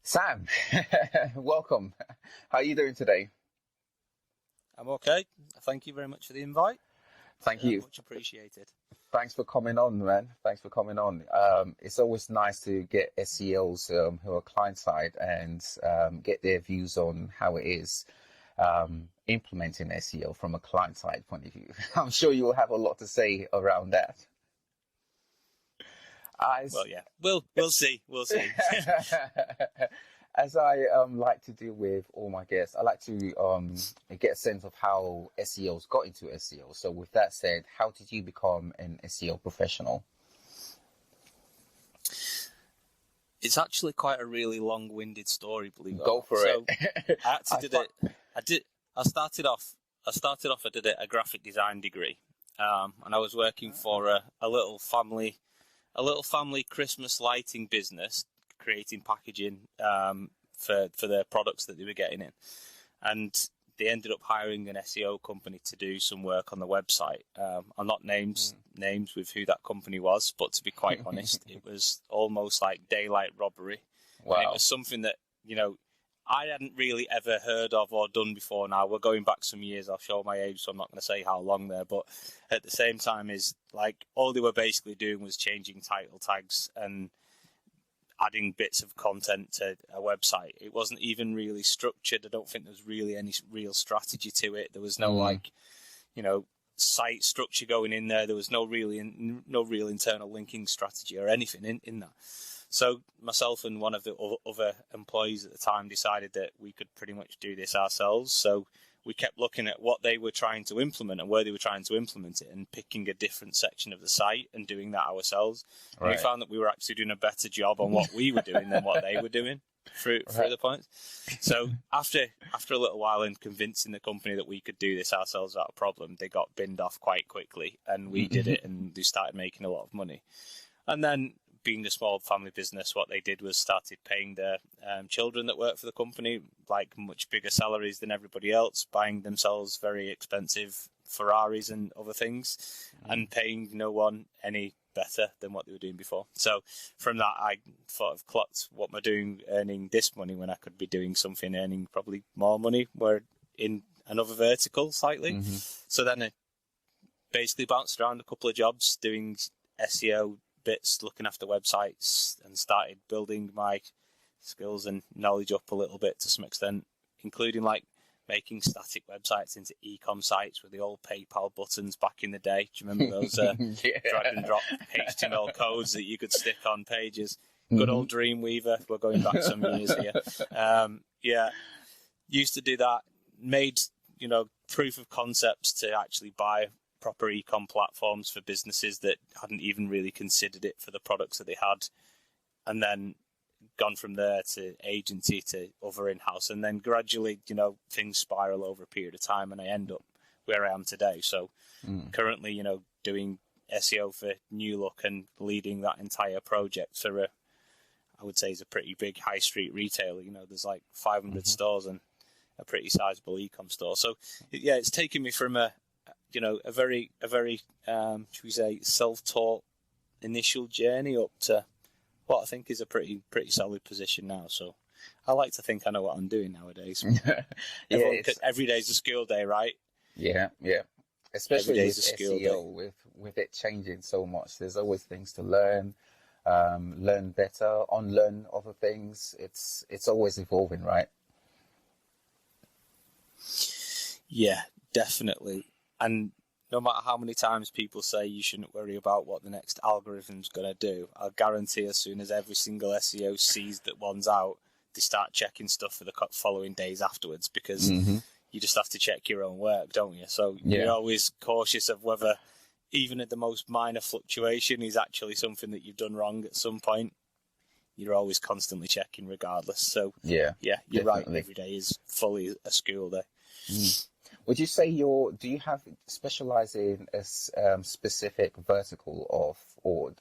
Sam, welcome. How are you doing today? I'm okay. Thank you very much for the invite. Thank you. Much appreciated. Thanks for coming on, man. Thanks for coming on. It's always nice to get SEOs who are client side and get their views on how it is implementing SEO from a client side point of view. I'm sure you will have a lot to say around that. Well, yeah, we'll see. We'll see. As I like to do with all my guests, I like to get a sense of how SEOs got into SEO. So with that said, how did you become an SEO professional? It's actually quite a really long-winded story, believe it or not. Go for it. I actually I started off. I did a graphic design degree, and I was working for a little family Christmas lighting business, creating packaging for their products that they were getting in, and they ended up hiring an SEO company to do some work on the website. I'll not names with who that company was, but to be quite honest, it was almost like daylight robbery. Wow. And it was something that I hadn't really ever heard of or done before. Now we're going back some years. I'll show my age, so I'm not going to say how long there. But at the same time, is like all they were basically doing was changing title tags and adding bits of content to a website. It wasn't even really structured. I don't think there was really any real strategy to it. There was no site structure going in there. There was no real internal linking strategy or anything in that. So myself and one of the other employees at the time decided that we could pretty much do this ourselves. So we kept looking at what they were trying to implement and where they were trying to implement it and picking a different section of the site and doing that ourselves. Right. And we found that we were actually doing a better job on what we were doing than what they were doing through the points. So after a little while in convincing the company that we could do this ourselves without a problem, they got binned off quite quickly, and we did it, and they started making a lot of money. And then, being a small family business, what they did was started paying their children that work for the company like much bigger salaries than everybody else, buying themselves very expensive Ferraris and other things, and paying no one any better than what they were doing before. So from that, I sort of clocked, what am I doing earning this money when I could be doing something earning probably more money, where in another vertical slightly. So then I basically bounced around a couple of jobs doing SEO bits, looking after websites, and started building my skills and knowledge up a little bit to some extent, including like making static websites into e-com sites with the old PayPal buttons back in the day. Do you remember those drag and drop HTML codes that you could stick on pages? Good old Dreamweaver. We're going back some years here. Used to do that. Made proof of concepts to actually buy proper e-com platforms for businesses that hadn't even really considered it for the products that they had, and then gone from there to agency to other in-house, and then gradually things spiral over a period of time, and I end up where I am today. So currently doing SEO for New Look and leading that entire project for I would say is a pretty big high street retailer. There's like 500 stores and a pretty sizable e-com store. So it's taken me from a very should we say self-taught initial journey up to what I think is a pretty solid position now. So I like to think I know what I'm doing nowadays. Every day's a school day, right? Yeah. Especially with SEO, with it changing so much. There's always things to learn better, unlearn other things. It's always evolving, right? Yeah, definitely. And no matter how many times people say you shouldn't worry about what the next algorithm's going to do, I'll guarantee as soon as every single SEO sees that one's out, they start checking stuff for the following days afterwards, because you just have to check your own work, don't you? So you're always cautious of whether even at the most minor fluctuation is actually something that you've done wrong at some point. You're always constantly checking regardless. So you're definitely right. Every day is fully a school day. Would you say do you have specialize in a specific vertical or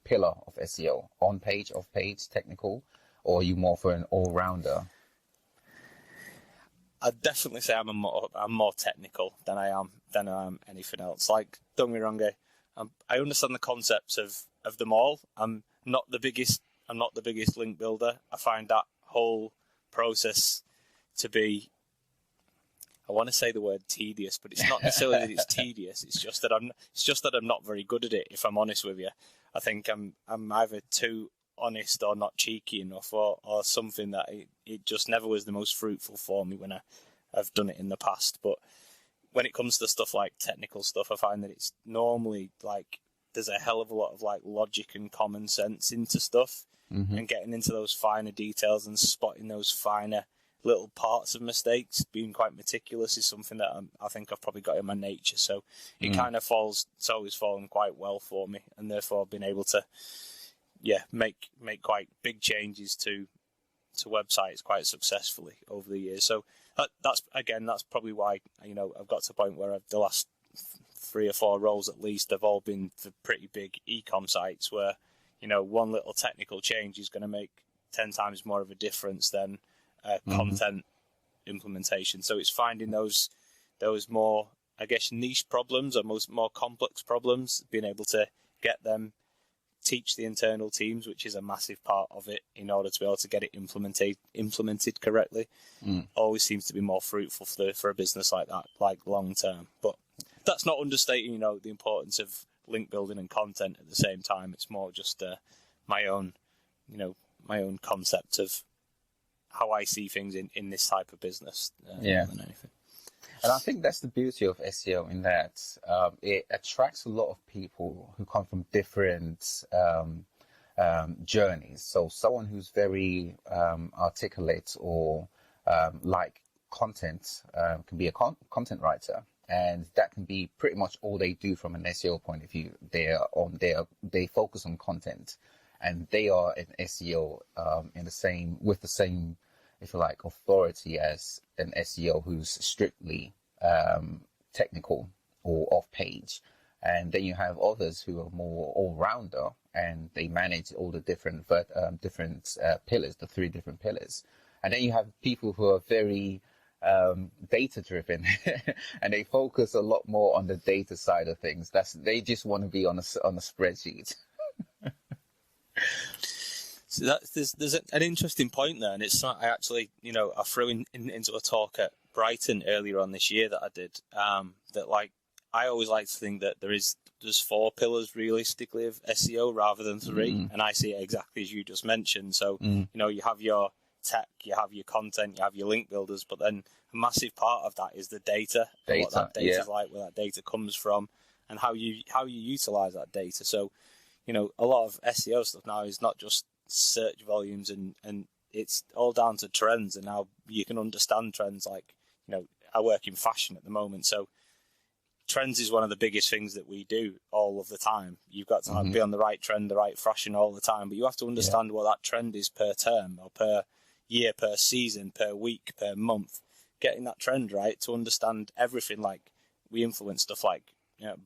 pillar of SEO, on page, off page, technical, or are you more for an all-rounder? I'd definitely say I'm more technical than I am anything else. Like, don't get me wrong, I understand the concepts of them all. I'm not the biggest link builder. I find that whole process to be, I want to say the word tedious, but it's not necessarily that it's tedious. It's just that I'm not very good at it. If I'm honest with you, I think I'm either too honest or not cheeky enough, or something that it just never was the most fruitful for me when I've done it in the past. But when it comes to stuff like technical stuff, I find that it's normally like there's a hell of a lot of like logic and common sense into stuff, and getting into those finer details and spotting those finer little parts of mistakes, being quite meticulous is something that I think I've probably got in my nature. So it kind of it's always fallen quite well for me, and therefore I've been able to, make quite big changes to websites quite successfully over the years. So that's probably why, I've got to a point where the last 3 or 4 roles at least have all been for pretty big e-com sites where, one little technical change is going to make 10 times more of a difference than content implementation. So it's finding those more, I guess, niche problems or more complex problems, being able to get them, teach the internal teams, which is a massive part of it, in order to be able to get it implemented correctly. Always seems to be more fruitful for a business like that, like long term. But that's not understating, the importance of link building and content at the same time. It's more just my own concept of how I see things in this type of business more than anything. And I think that's the beauty of SEO, in that it attracts a lot of people who come from different journeys. So someone who's very articulate or like content can be a content writer, and that can be pretty much all they do from an SEO point of view. They focus on content, and they are an SEO with the same, if you like, authority as an SEO who's strictly technical or off-page. And then you have others who are more all-rounder, and they manage all the different pillars, the 3 different pillars. And then you have people who are very data-driven, and they focus a lot more on the data side of things. They just want to be on a spreadsheet. So there's an interesting point there, and it's not, I actually, I threw into a talk at Brighton earlier on this year that I did, that like, I always like to think that there's 4 pillars realistically of SEO rather than 3, and I see it exactly as you just mentioned. So, you have your tech, you have your content, you have your link builders, but then a massive part of that is the data, and what that data is like, where that data comes from, and how you utilize that data. So, a lot of SEO stuff now is not just search volumes, and it's all down to trends and how you can understand trends. Like, I work in fashion at the moment, so trends is one of the biggest things that we do all of the time. You've got to be on the right trend, the right fashion all the time, but you have to understand what that trend is per term or per year, per season, per week, per month. Getting that trend right to understand everything. Like, we influence stuff like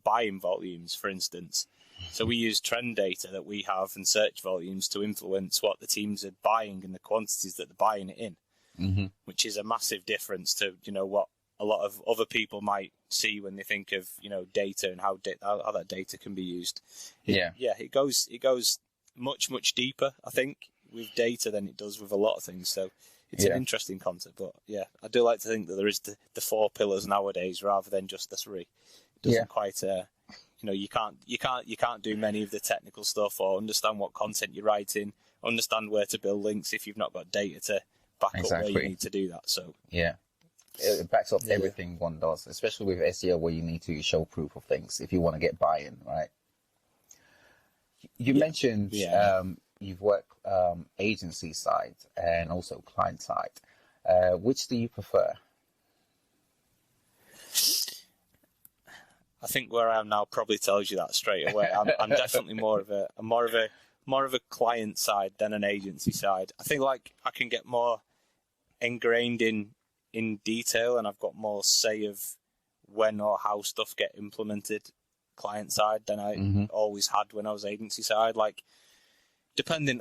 buying volumes, for instance. So we use trend data that we have and search volumes to influence what the teams are buying and the quantities that they're buying it in, which is a massive difference to what a lot of other people might see when they think of data and how that data can be used. It goes much deeper, I think, with data than it does with a lot of things. So it's an interesting concept, but I do like to think that there is the 4 pillars nowadays rather than just the 3. It doesn't quite. You can't do many of the technical stuff or understand what content you're writing, understand where to build links if you've not got data to back up where you need to do that. So it backs up everything one does, especially with SEO, where you need to show proof of things if you want to get buy-in, right? You mentioned you've worked agency side and also client side. Which do you prefer? I think where I am now probably tells you that straight away. I'm definitely more of a client side than an agency side. I think like I can get more ingrained in detail, and I've got more say of when or how stuff get implemented client side than I always had when I was agency side. Like,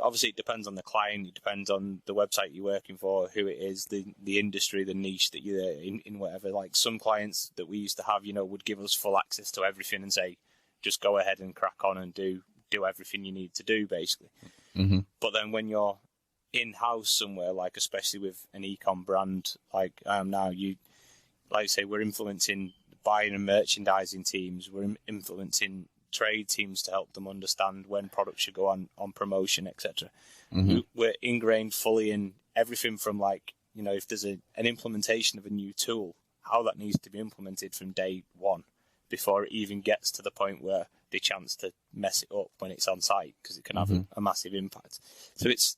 obviously it depends on the client, it depends on the website you're working for, who it is, the industry, the niche that you're in whatever. Like, some clients that we used to have, would give us full access to everything and say, just go ahead and crack on and do everything you need to do, basically. But then when you're in-house somewhere, like especially with an e-com brand like I am now, like you say, we're implementing buying and merchandising teams, we're implementing trade teams to help them understand when products should go on promotion, etc. We're ingrained fully in everything from, like, you know, if there's an implementation of a new tool, how that needs to be implemented from day one before it even gets to the point where they chance to mess it up when it's on site, because it can have a massive impact. So it's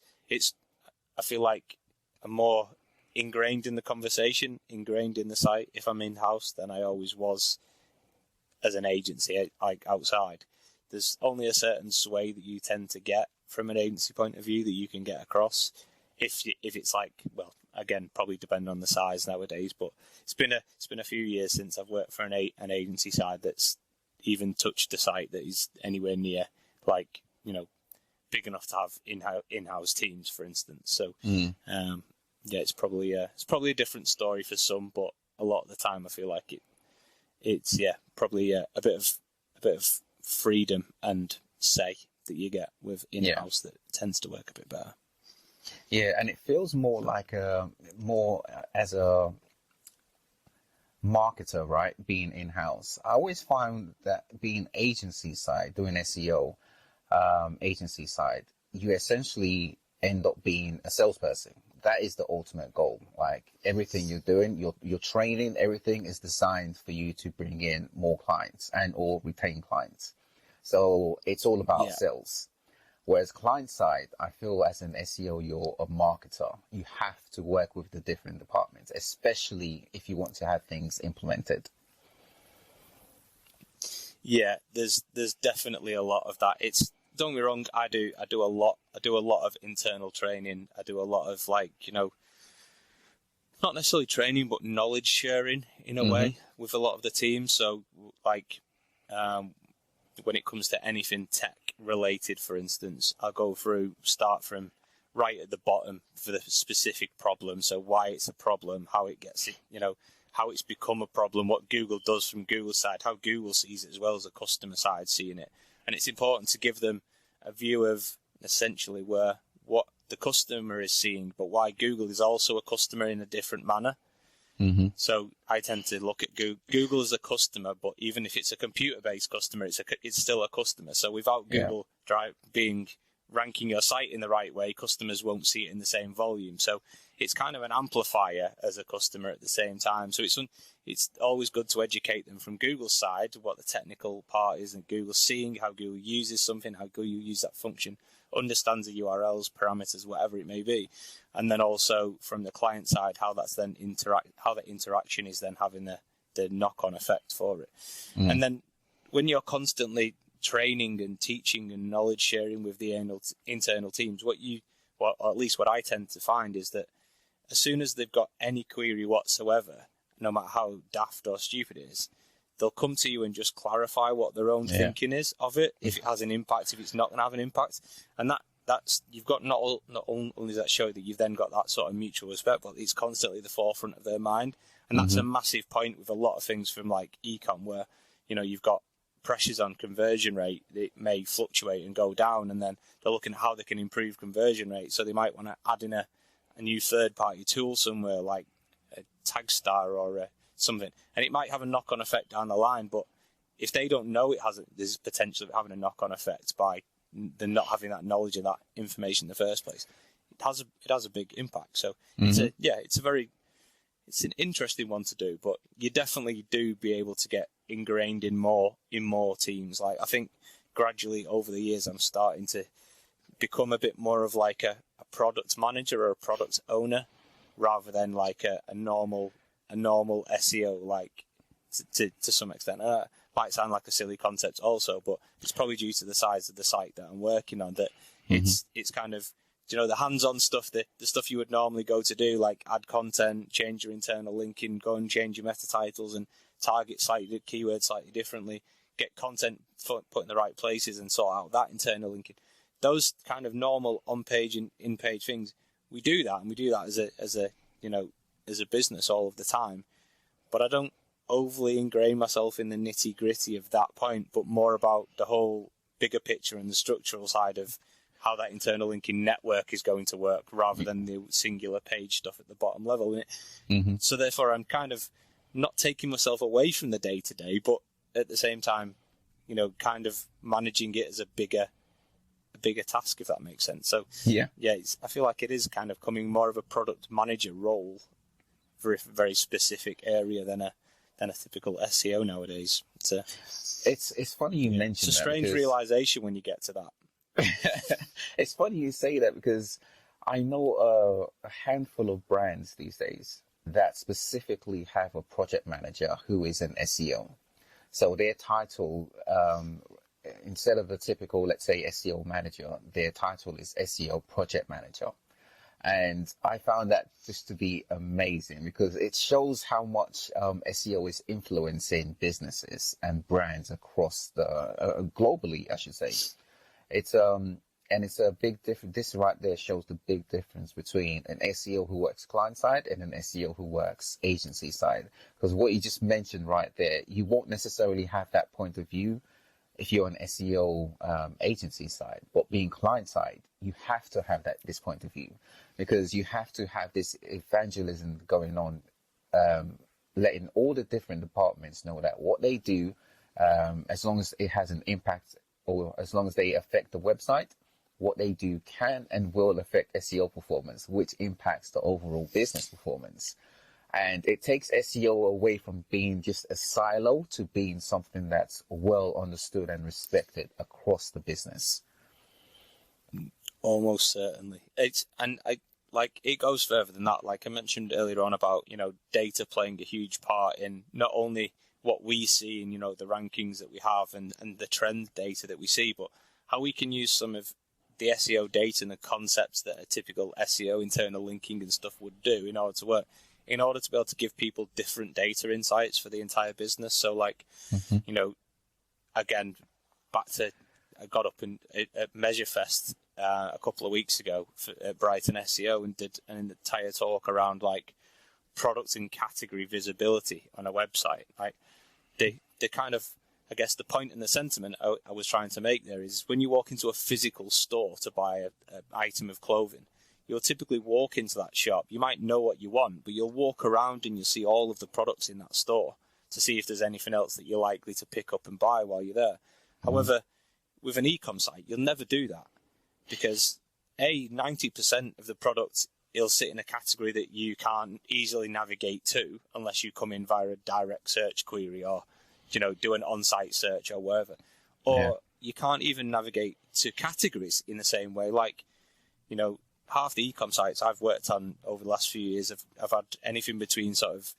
I feel like I'm more ingrained in the conversation, ingrained in the site if I'm in-house than I always was as an agency, like outside. There's only a certain sway that you tend to get from an agency point of view that you can get across. If it's like, well, again, probably depend on the size nowadays, but it's been a few years since I've worked for an agency side that's even touched a site that is anywhere near, like, you know, big enough to have in-house teams, for instance. So it's probably a different story for some, but a lot of the time I feel like it's probably a bit of freedom and say that you get with in-house that tends to work a bit better. Yeah, and it feels more like more as a marketer, right? Being in-house. I always find that being agency side, doing SEO, agency side, you essentially end up being a salesperson. That is the ultimate goal. Like, everything you're doing, your training, everything is designed for you to bring in more clients and or retain clients. So it's all about sales. Whereas client side, I feel as an SEO, you're a marketer. You have to work with the different departments, especially if you want to have things implemented. Yeah, there's definitely a lot of that. Don't get me wrong, I do a lot of internal training. I do a lot of, like, you know, not necessarily training, but knowledge sharing in a way with a lot of the teams. So, like, when it comes to anything tech related, for instance, I'll start from right at the bottom for the specific problem. So why it's a problem, how it gets it, you know, how it's become a problem, what Google does from Google's side, how Google sees it as well as the customer side seeing it. And it's important to give them a view of essentially what the customer is seeing, but why Google is also a customer in a different manner. So I tend to look at Google as a customer, but even if it's a computer-based customer, it's still a customer. So without Google ranking your site in the right way, customers won't see it in the same volume. So it's kind of an amplifier as a customer at the same time. So it's always good to educate them from Google's side what the technical part is, and Google seeing how Google uses something, how Google uses that function, understands the URLs, parameters, whatever it may be, and then also from the client side how that's then how the interaction is then having the knock-on effect for it. And then when you're constantly training and teaching and knowledge sharing with the internal teams, or at least what I tend to find is that as soon as they've got any query whatsoever, no matter how daft or stupid it is, they'll come to you and just clarify what their own thinking is of it, if it has an impact, if it's not going to have an impact. And that's you've got not only does that show that you've then got that sort of mutual respect, but it's constantly the forefront of their mind. And that's a massive point with a lot of things from, like, ecom, where, you know, you've got pressures on conversion rate. It may fluctuate and go down, and then they're looking at how they can improve conversion rate. So they might want to add in a new third-party tool somewhere, like a Tagstar or something, and it might have a knock-on effect down the line. But if they don't know there's potential of having a knock-on effect by them not having that knowledge of that information in the first place. It has a big impact. So it's an interesting one to do, but you definitely do be able to get ingrained in more teams. Like, I think gradually over the years I'm starting to become a bit more of like a product manager or a product owner, rather than like a normal SEO, like to some extent. Might sound like a silly concept also, but it's probably due to the size of the site that I'm working on, that it's kind of, you know, the hands-on stuff, the stuff you would normally go to do, like add content, change your internal linking, go and change your meta titles and target keywords slightly differently, get content put in the right places and sort out that internal linking. Those kind of normal on-page and in-page things, we do that, and we do that as a business all of the time. But I don't overly ingrain myself in the nitty-gritty of that point, but more about the whole bigger picture and the structural side of how that internal linking network is going to work rather than the singular page stuff at the bottom level. So therefore, I'm kind of not taking myself away from the day-to-day, but at the same time, kind of managing it as a bigger task, if that makes sense. So yeah, I feel like it is kind of coming more of a product manager role for a very specific area than a typical SEO nowadays. It's funny you mentioned that. It's a strange realization when you get to that. It's funny you say that, because I know a handful of brands these days that specifically have a project manager who is an SEO. So their title, instead of the typical, let's say, SEO manager, their title is SEO project manager. And I found that just to be amazing, because it shows how much SEO is influencing businesses and brands across the globally, I should say. It's and it's a big difference. This right there shows the big difference between an SEO who works client side and an SEO who works agency side. Because what you just mentioned right there, you won't necessarily have that point of view if you're an SEO agency side, but being client side, you have to have this point of view, because you have to have this evangelism going on, letting all the different departments know that what they do, as long as it has an impact, or as long as they affect the website, what they do can and will affect SEO performance, which impacts the overall business performance. And it takes SEO away from being just a silo to being something that's well understood and respected across the business. Almost certainly. It goes further than that. Like I mentioned earlier on about, data playing a huge part in not only what we see and, the rankings that we have and the trend data that we see, but how we can use some of the SEO data and the concepts that a typical SEO internal linking and stuff would do in order to work, in order to be able to give people different data insights for the entire business. So again, back to, I got up at MeasureFest a couple of weeks ago at Brighton SEO and did an entire talk around product and category visibility on a website. The kind of, I guess the point and the sentiment I was trying to make there is, when you walk into a physical store to buy an item of clothing, you'll typically walk into that shop. You might know what you want, but you'll walk around and you'll see all of the products in that store to see if there's anything else that you're likely to pick up and buy while you're there. However, with an e-com site, you'll never do that, because 90% of the products, it'll sit in a category that you can't easily navigate to unless you come in via a direct search query or, do an on-site search or wherever. Or you can't even navigate to categories in the same way. Half the e-com sites I've worked on over the last few years have had anything between sort of,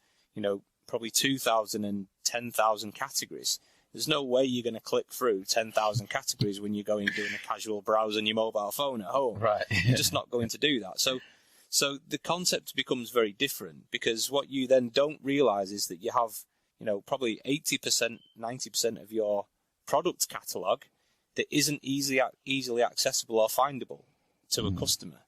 probably 2,000 and 10,000 categories. There's no way you're going to click through 10,000 categories when you're doing a casual browse on your mobile phone at home. Right. You're just not going to do that. So the concept becomes very different, because what you then don't realize is that you have, probably 80%, 90% of your product catalog that isn't easily accessible or findable to a customer,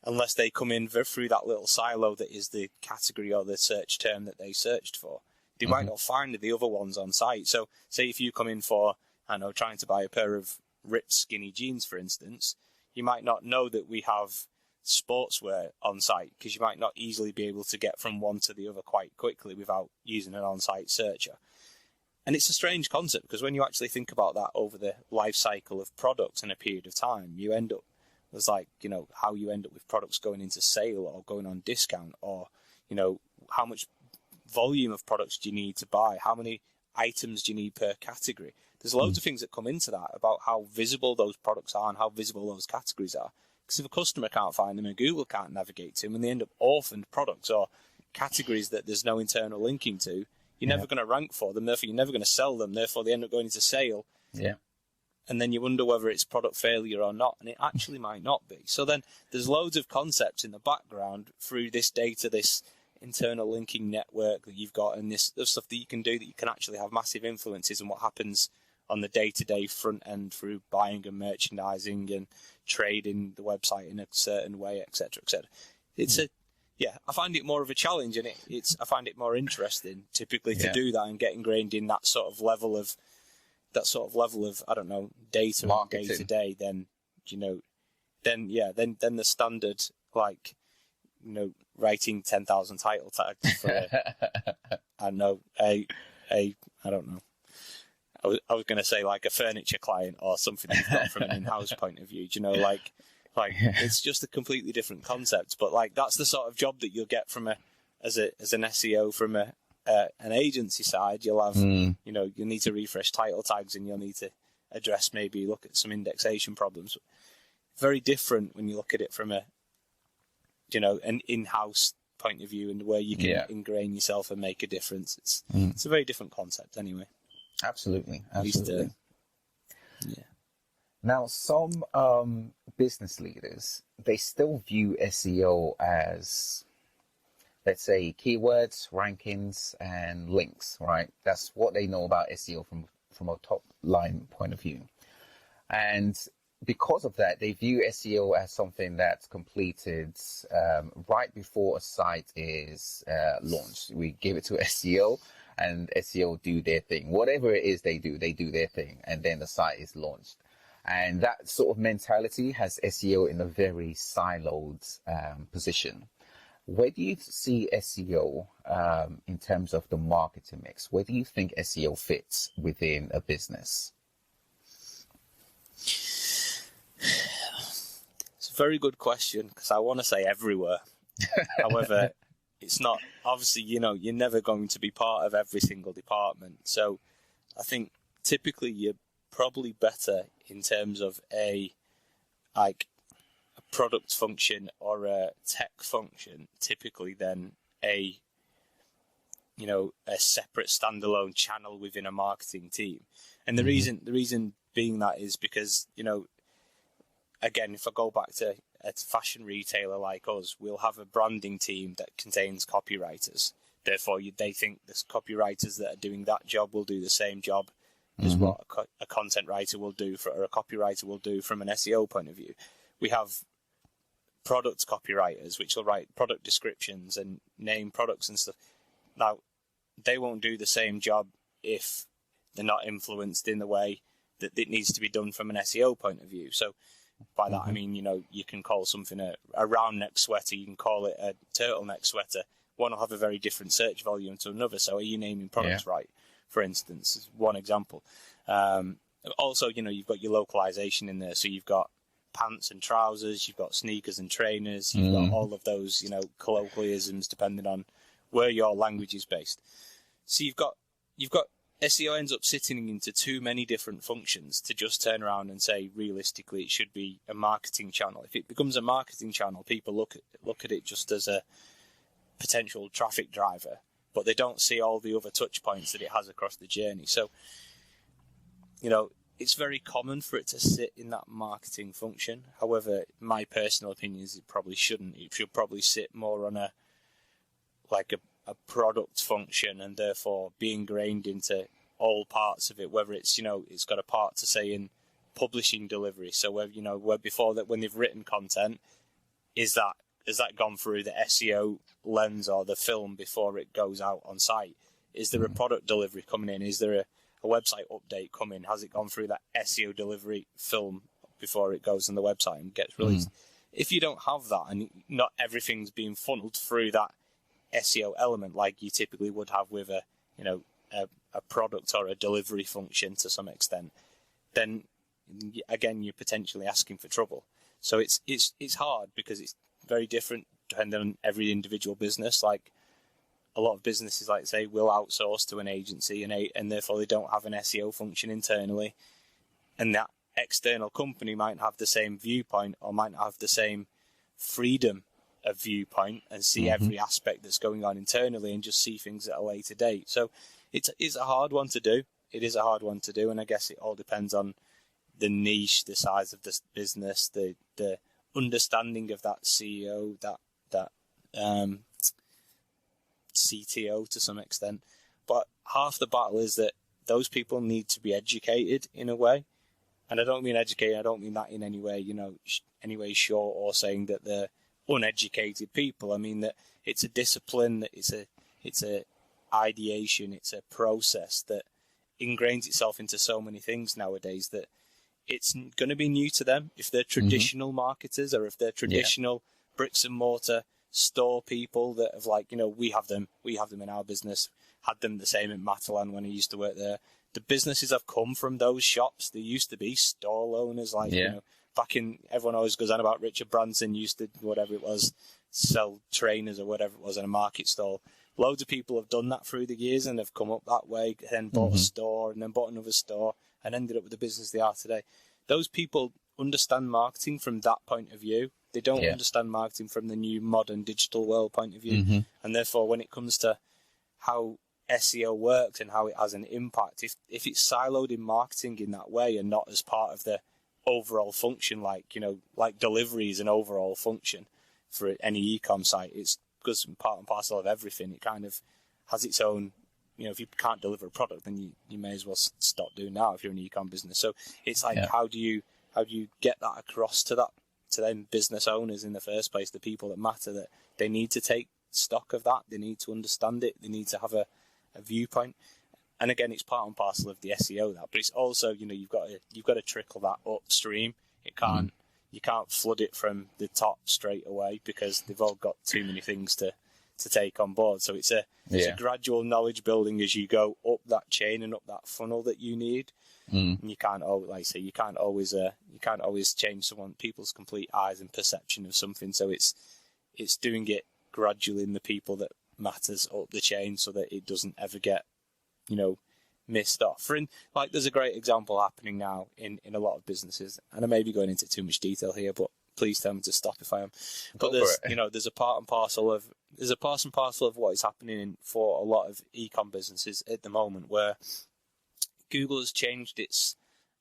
unless they come in through that little silo that is the category or the search term that they searched for. They might not find the other ones on site. So say if you come in for, trying to buy a pair of ripped skinny jeans, for instance, you might not know that we have sportswear on site, because you might not easily be able to get from one to the other quite quickly without using an on-site searcher. And it's a strange concept, because when you actually think about that over the life cycle of products in a period of time, you end up, it's how you end up with products going into sale or going on discount, or, how much volume of products do you need to buy? How many items do you need per category? There's loads of things that come into that about how visible those products are and how visible those categories are. Because if a customer can't find them and Google can't navigate to them, and they end up orphaned products or categories that there's no internal linking to, you're never going to rank for them, therefore you're never going to sell them, therefore they end up going into sale. Yeah. And then you wonder whether it's product failure or not, and it actually might not be. So then there's loads of concepts in the background through this data, this internal linking network that you've got, and this stuff that you can do that you can actually have massive influences on what happens on the day-to-day front end through buying and merchandising and trading the website in a certain way, etc., etc. It's I find it more of a challenge, and I find it more interesting typically to do that and get ingrained in that sort of level of I don't know, data and day to day than then the standard, like, writing 10,000 title tags for I don't know, I don't know. I was going to say like a furniture client or something you've got from an in-house point of view. Like it's just a completely different concept. But like that's the sort of job that you'll get from as an SEO from an agency side. You'll have you'll need to refresh title tags, and you'll need to look at some indexation problems. Very different when you look at it from an in-house point of view, and where you can ingrain yourself and make a difference. It's a very different concept anyway. Absolutely. Yeah. Now, some business leaders, they still view SEO as, let's say, keywords, rankings, and links, right? That's what they know about SEO from a top line point of view. And because of that, they view SEO as something that's completed right before a site is launched. We give it to SEO, and SEO do their thing. Whatever it is they do their thing, and then the site is launched. And that sort of mentality has SEO in a very siloed position. Where do you see SEO in terms of the marketing mix? Where do you think SEO fits within a business? It's a very good question, because I want to say everywhere. However, it's not. Obviously, you're never going to be part of every single department. So I think typically you're probably better in terms of a product function or a tech function, typically, than a separate standalone channel within a marketing team. And the reason being that is because, again, if I go back to a fashion retailer like us, we'll have a branding team that contains copywriters. Therefore, they think the copywriters that are doing that job will do the same job as what a content writer will do, or a copywriter will do from an SEO point of view. We have product copywriters, which will write product descriptions and name products and stuff. Now, they won't do the same job if they're not influenced in the way that it needs to be done from an SEO point of view. So by that, I mean, you can call something a round neck sweater, you can call it a turtleneck sweater. One will have a very different search volume to another. So are you naming products right, for instance, is one example. Also, you've got your localization in there. So you've got pants and trousers, you've got sneakers and trainers, you've got all of those, colloquialisms depending on where your language is based. So you've got SEO ends up sitting into too many different functions to just turn around and say, realistically, it should be a marketing channel. If it becomes a marketing channel, people look at it just as a potential traffic driver, but they don't see all the other touch points that it has across the journey. So, it's very common for it to sit in that marketing function. However, my personal opinion is it probably shouldn't. It should probably sit more on a product function, and therefore be ingrained into all parts of it, whether it's, it's got a part to say in publishing delivery. So where before that, when they've written content, has that gone through the SEO lens or the film before it goes out on site? Is there a product delivery coming in? Is there a website update coming? Has it gone through that SEO delivery film before it goes on the website and gets released? If you don't have that, and not everything's being funneled through that SEO element like you typically would have with a product or a delivery function to some extent, then again you're potentially asking for trouble. So it's hard, because it's very different depending on every individual business. Like a lot of businesses, like say, will outsource to an agency, and therefore they don't have an SEO function internally, and that external company might have the same viewpoint or might have the same freedom of viewpoint and see every aspect that's going on internally and just see things at a later date. So it's a hard one to do. It is a hard one to do, and I guess it all depends on the niche, the size of the business, the understanding of that CEO, that CTO to some extent. But half the battle is that those people need to be educated in a way. And I don't mean educated, I don't mean that in any way, any way short or saying that they're uneducated people. I mean that it's a discipline, that it's a ideation, it's a process that ingrains itself into so many things nowadays that it's going to be new to them if they're traditional marketers, or if they're traditional bricks and mortar store people that have, like, we have them in our business, had them the same in Matalan when I used to work there. The businesses have come from those shops. They used to be stall owners, like, back in, everyone always goes on about Richard Branson used to, whatever it was, sell trainers or whatever it was in a market stall. Loads of people have done that through the years and have come up that way, then bought a store and then bought another store and ended up with the business they are today. Those people understand marketing from that point of view. They don't understand marketing from the new modern digital world point of view. And therefore, when it comes to how SEO works and how it has an impact, if it's siloed in marketing in that way and not as part of the overall function, like delivery is an overall function for any e-com site, it's because part and parcel of everything. It kind of has its own, if you can't deliver a product, then you may as well stop doing that if you're an e-com business. So it's like, how do you get that across to them business owners in the first place, the people that matter, that they need to take stock of that, they need to understand it, they need to have a viewpoint. And again, it's part and parcel of the SEO, that, but it's also, you've got to trickle that upstream. It can't you can't flood it from the top straight away, because they've all got too many things to take on board. So it's a gradual knowledge building as you go up that chain and up that funnel that you need. And you can't always, like I say, you can't always change people's complete eyes and perception of something. So it's doing it gradually in the people that matters up the chain, so that it doesn't ever get missed off. There's a great example happening now in a lot of businesses, and I may be going into too much detail here, but please tell me to stop if I am. But there's a part and parcel of what is happening for a lot of e-com businesses at the moment, where Google has changed its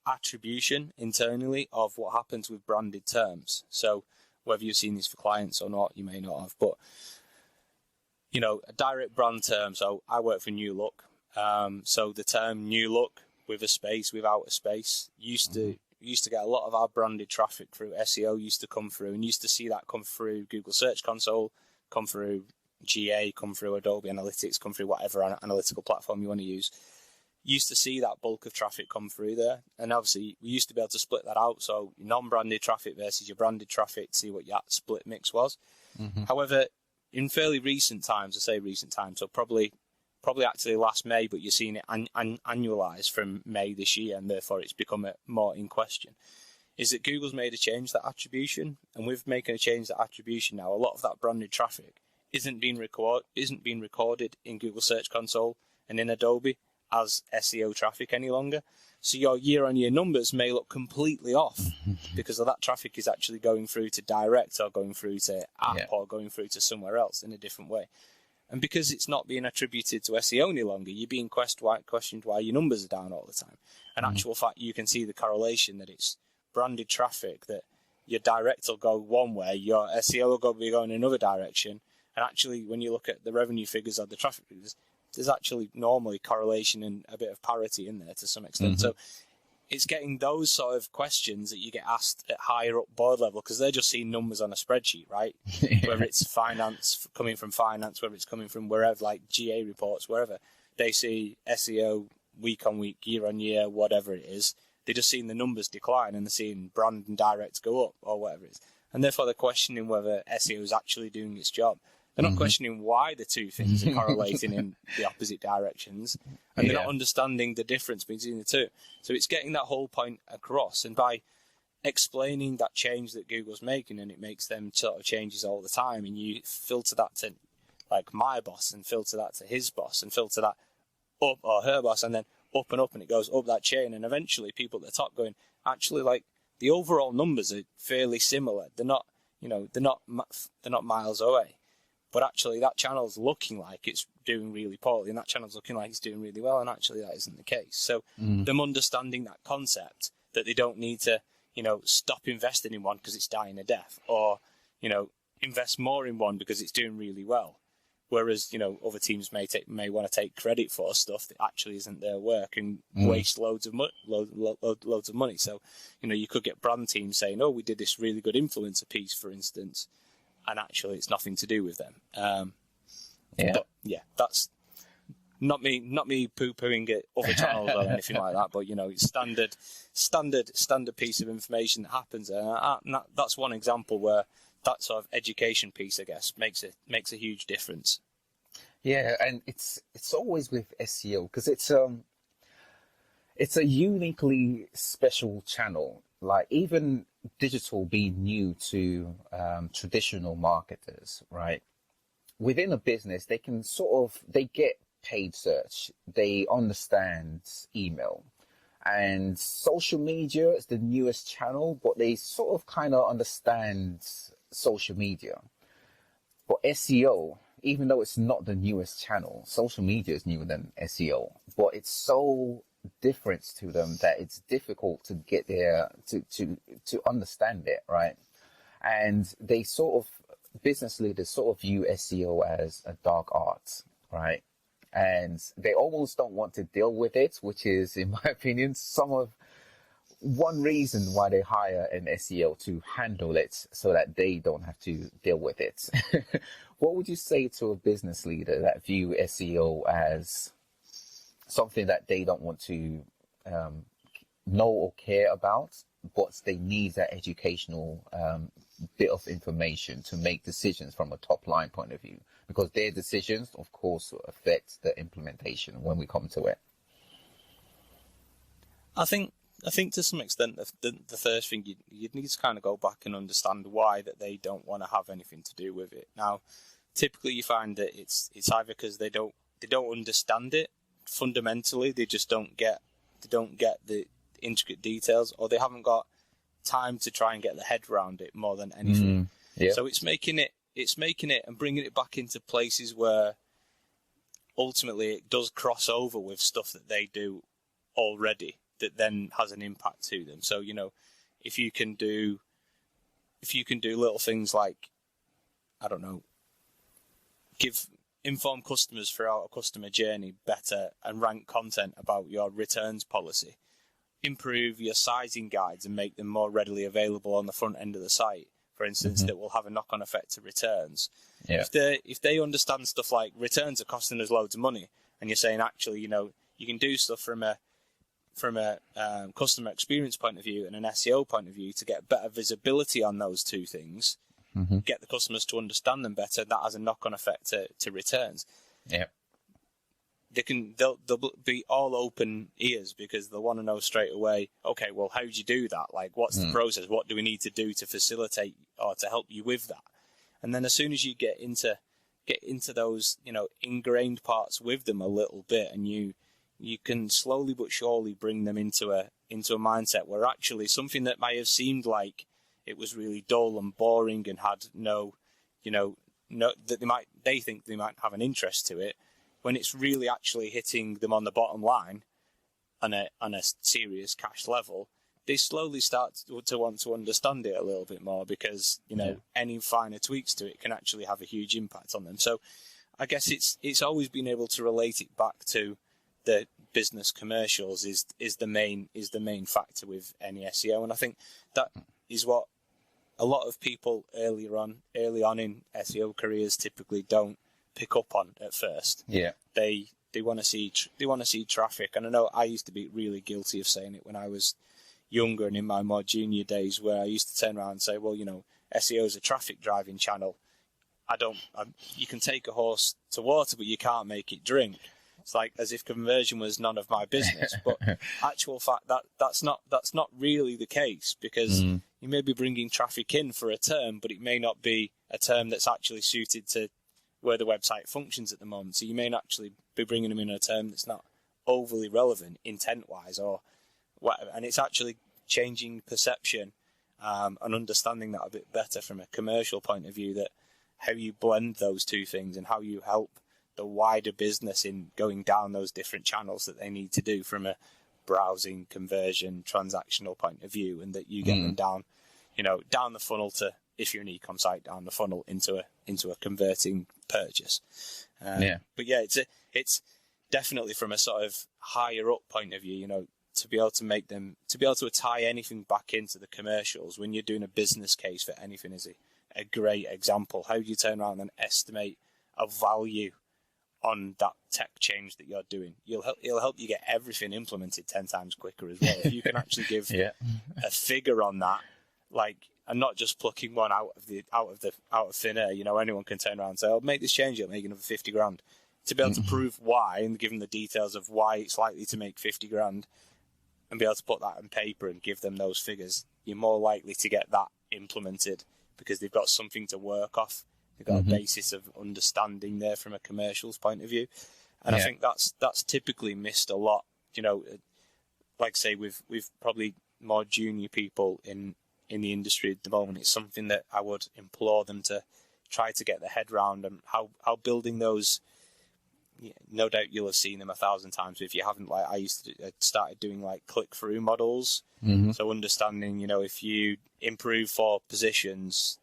attribution internally of what happens with branded terms. So whether you've seen this for clients or not, you may not have, but a direct brand term. So I work for New Look. So the term New Look with a space, without a space, used to get a lot of our branded traffic through SEO, used to come through, and used to see that come through Google Search Console, come through GA, come through Adobe Analytics, come through whatever analytical platform you want to use. Used to see that bulk of traffic come through there. And obviously we used to be able to split that out. So non-branded traffic versus your branded traffic, to see what that split mix was. However, in fairly recent times, so probably actually last May, but you're seeing it annualized from May this year, and therefore it's become more in question, is that Google's made a change that attribution, and with making a change that attribution now, a lot of that branded traffic isn't being recorded in Google Search Console and in Adobe as SEO traffic any longer. So your year-on-year numbers may look completely off because of that traffic is actually going through to direct, or going through to app, or going through to somewhere else in a different way. And because it's not being attributed to SEO any longer, you're being questioned why your numbers are down all the time. In actual fact, you can see the correlation that it's branded traffic, that your direct will go one way, your SEO will be going another direction. And actually, when you look at the revenue figures or the traffic figures, there's actually normally correlation and a bit of parity in there to some extent. So it's getting those sort of questions that you get asked at higher up board level, because they're just seeing numbers on a spreadsheet, right? Whether it's finance, coming from finance, whether it's coming from wherever, like GA reports, wherever, they see SEO week on week, year on year, whatever it is. They're just seeing the numbers decline, and they're seeing brand and direct go up, or whatever it is. And therefore they're questioning whether SEO is actually doing its job. They're not questioning why the two things are correlating in the opposite directions, and they're not understanding the difference between the two. So it's getting that whole point across, and by explaining that change that Google's making, and it makes them sort of changes all the time, and you filter that to like my boss, and filter that to his boss, and filter that up, or her boss, and then up and up, and it goes up that chain, and eventually people at the top going, actually, like, the overall numbers are fairly similar. They're not, they're not miles away. But actually, that channel's looking like it's doing really poorly, and that channel's looking like it's doing really well, and actually that isn't the case. So them understanding that concept, that they don't need to, stop investing in one because it's dying a death, or, invest more in one because it's doing really well. Whereas, other teams may want to take credit for stuff that actually isn't their work, and waste loads of money. So, you could get brand teams saying, "Oh, we did this really good influencer piece, for instance," and actually it's nothing to do with them. But, that's not me poo-pooing at other channels or anything like that, but it's standard piece of information that happens, and that's one example where that sort of education piece, I guess, makes a huge difference. Yeah, and it's always with SEO because it's a uniquely special channel. Like even digital being new to traditional marketers, right? Within a business, they get paid search, they understand email, and social media is the newest channel, but they sort of kind of understand social media. But SEO, even though it's not the newest channel, social media is newer than SEO, but it's so different to them that it's difficult to get there to understand it, right? And business leaders sort of view SEO as a dark art, right? And they almost don't want to deal with it, which is, in my opinion, one reason why they hire an SEO to handle it so that they don't have to deal with it. What would you say to a business leader that view SEO as something that they don't want to know or care about, but they need that educational bit of information to make decisions from a top line point of view? Because their decisions, of course, affect the implementation when we come to it. I think to some extent the first thing you'd need to kind of go back and understand why that they don't want to have anything to do with it. Now, typically you find that it's either because they don't understand it fundamentally, they just don't get the intricate details, or they haven't got time to try and get their head around it more than anything. So it's making it and bringing it back into places where ultimately it does cross over with stuff that they do already that then has an impact to them. So if you can do little things like, I don't know, inform customers throughout a customer journey better and rank content about your returns policy, improve your sizing guides and make them more readily available on the front end of the site, for instance, that will have a knock-on effect to returns. Yeah. If they understand stuff like returns are costing us loads of money, and you're saying actually, you can do stuff from a customer experience point of view and an SEO point of view to get better visibility on those two things, get the customers to understand them better, that has a knock-on effect to returns. Yeah. They'll be all open ears because they'll want to know straight away, okay, well, how do you do that? Like, what's the process? What do we need to do to facilitate or to help you with that? And then as soon as you get into those, ingrained parts with them a little bit, and you can slowly but surely bring them into a mindset where actually something that might have seemed like it was really dull and boring and had no that they think they might have an interest to it, when it's really actually hitting them on the bottom line on a serious cash level, they slowly start to want to understand it a little bit more because any finer tweaks to it can actually have a huge impact on them. So I guess it's always been able to relate it back to the business commercials is the main factor with any SEO, and I think that is what a lot of people early on in SEO careers typically don't pick up on at first. Yeah, they want to see traffic, and I know I used to be really guilty of saying it when I was younger and in my more junior days, where I used to turn around and say, well, SEO is a traffic driving channel. You can take a horse to water, but you can't make it drink. It's like as if conversion was none of my business, but actual fact that's not really the case, because you may be bringing traffic in for a term, but it may not be a term that's actually suited to where the website functions at the moment. So you may not actually be bringing them in a term that's not overly relevant intent-wise or whatever. And it's actually changing perception and understanding that a bit better from a commercial point of view, that how you blend those two things and how you help the wider business in going down those different channels that they need to do from a browsing, conversion, transactional point of view, and that you get them down the funnel to, if you're an e-com site, down the funnel into a converting purchase. But yeah, it's definitely from a sort of higher up point of view, to be able to tie anything back into the commercials when you're doing a business case for anything is a great example. How do you turn around and estimate a value on that tech change that you're doing. It'll help you get everything implemented 10 times quicker as well. If you can actually give a figure on that, like, and not just plucking one out of thin air. You know, anyone can turn around and say, "Oh, make this change, it'll make another 50 grand." To be able to prove why and give them the details of why it's likely to make 50 grand, and be able to put that on paper and give them those figures, you're more likely to get that implemented because they've got something to work off. They've got a basis of understanding there from a commercials point of view. And I think that's typically missed a lot. You know, like I say, we've probably more junior people in the industry at the moment. It's something that I would implore them to try to get their head around, and how building those. No doubt you'll have seen them 1,000 times. If you haven't, like I started doing like click-through models. So understanding, you know, if you improve 4 positions,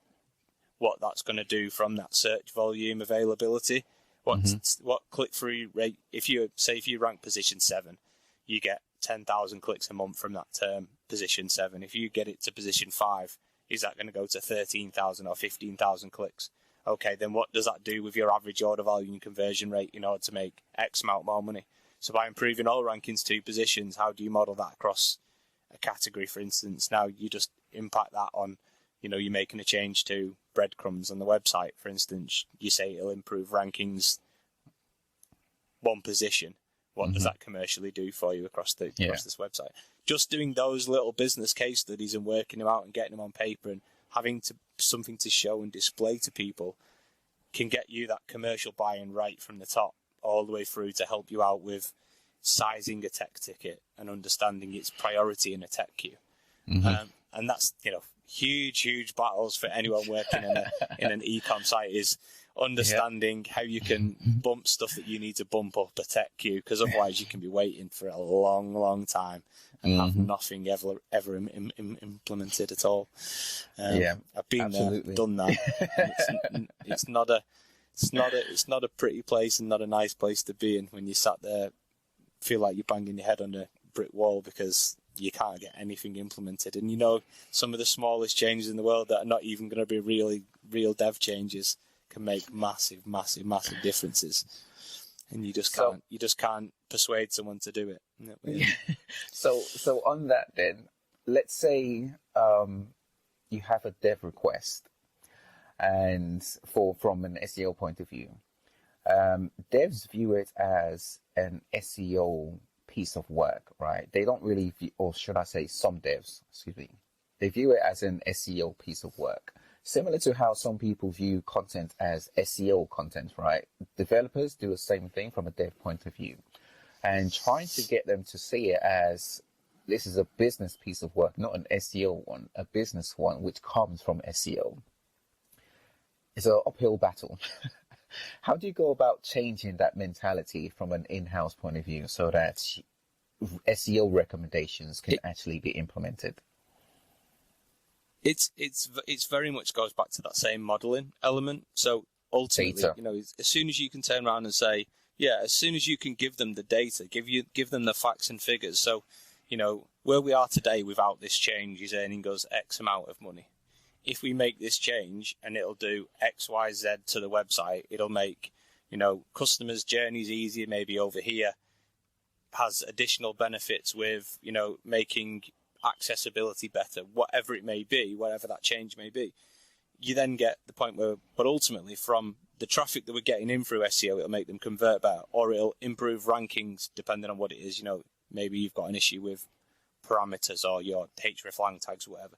what that's going to do from that search volume availability. What click-through rate? If you rank position 7, you get 10,000 clicks a month from that term, position 7. If you get it to position 5, is that going to go to 13,000 or 15,000 clicks? Okay, then what does that do with your average order value and conversion rate in order to make X amount more money? So by improving all rankings 2 positions, how do you model that across a category, for instance? Now you just impact that on, you know, you're making a change to breadcrumbs on the website, for instance. You say it'll improve rankings 1 position. What does that commercially do for you across this website? Just doing those little business case studies and working them out and getting them on paper and having something to show and display to people can get you that commercial buy-in right from the top all the way through to help you out with sizing a tech ticket and understanding its priority in a tech queue. And that's, you know, huge battles for anyone working in an e-com site is understanding how you can bump stuff that you need to bump up a tech queue, because otherwise you can be waiting for a long time and have nothing ever implemented at all. I've been there, done that. It's not a pretty place and not a nice place to be in when you sat there, feel like you're banging your head on a brick wall because you can't get anything implemented. And you know, some of the smallest changes in the world that are not even going to be real dev changes can make massive differences. And you just can't persuade someone to do it. So on that then, let's say you have a dev request, and from an SEO point of view, devs view it as an SEO piece of work, right? They don't really view, or should I say some devs, they view it as an SEO piece of work. Similar to how some people view content as SEO content, right? Developers do the same thing from a dev point of view. And trying to get them to see it as this is a business piece of work, not an SEO one, a business one, which comes from SEO. It's an uphill battle. How do you go about changing that mentality from an in-house point of view so that SEO recommendations can actually be implemented? It's very much goes back to that same modeling element. So ultimately, you know, as soon as you can turn around and say, as soon as you can give them the data, give them the facts and figures. So, you know, where we are today without this change is earning us X amount of money. If we make this change and it'll do X, Y, Z to the website, it'll make, you know, customers' journeys easier maybe over here, has additional benefits with, you know, making accessibility better, whatever it may be, whatever that change may be. You then get the point where, but ultimately from the traffic that we're getting in through SEO, it'll make them convert better, or it'll improve rankings depending on what it is. You know, maybe you've got an issue with parameters or your hreflang tags or whatever.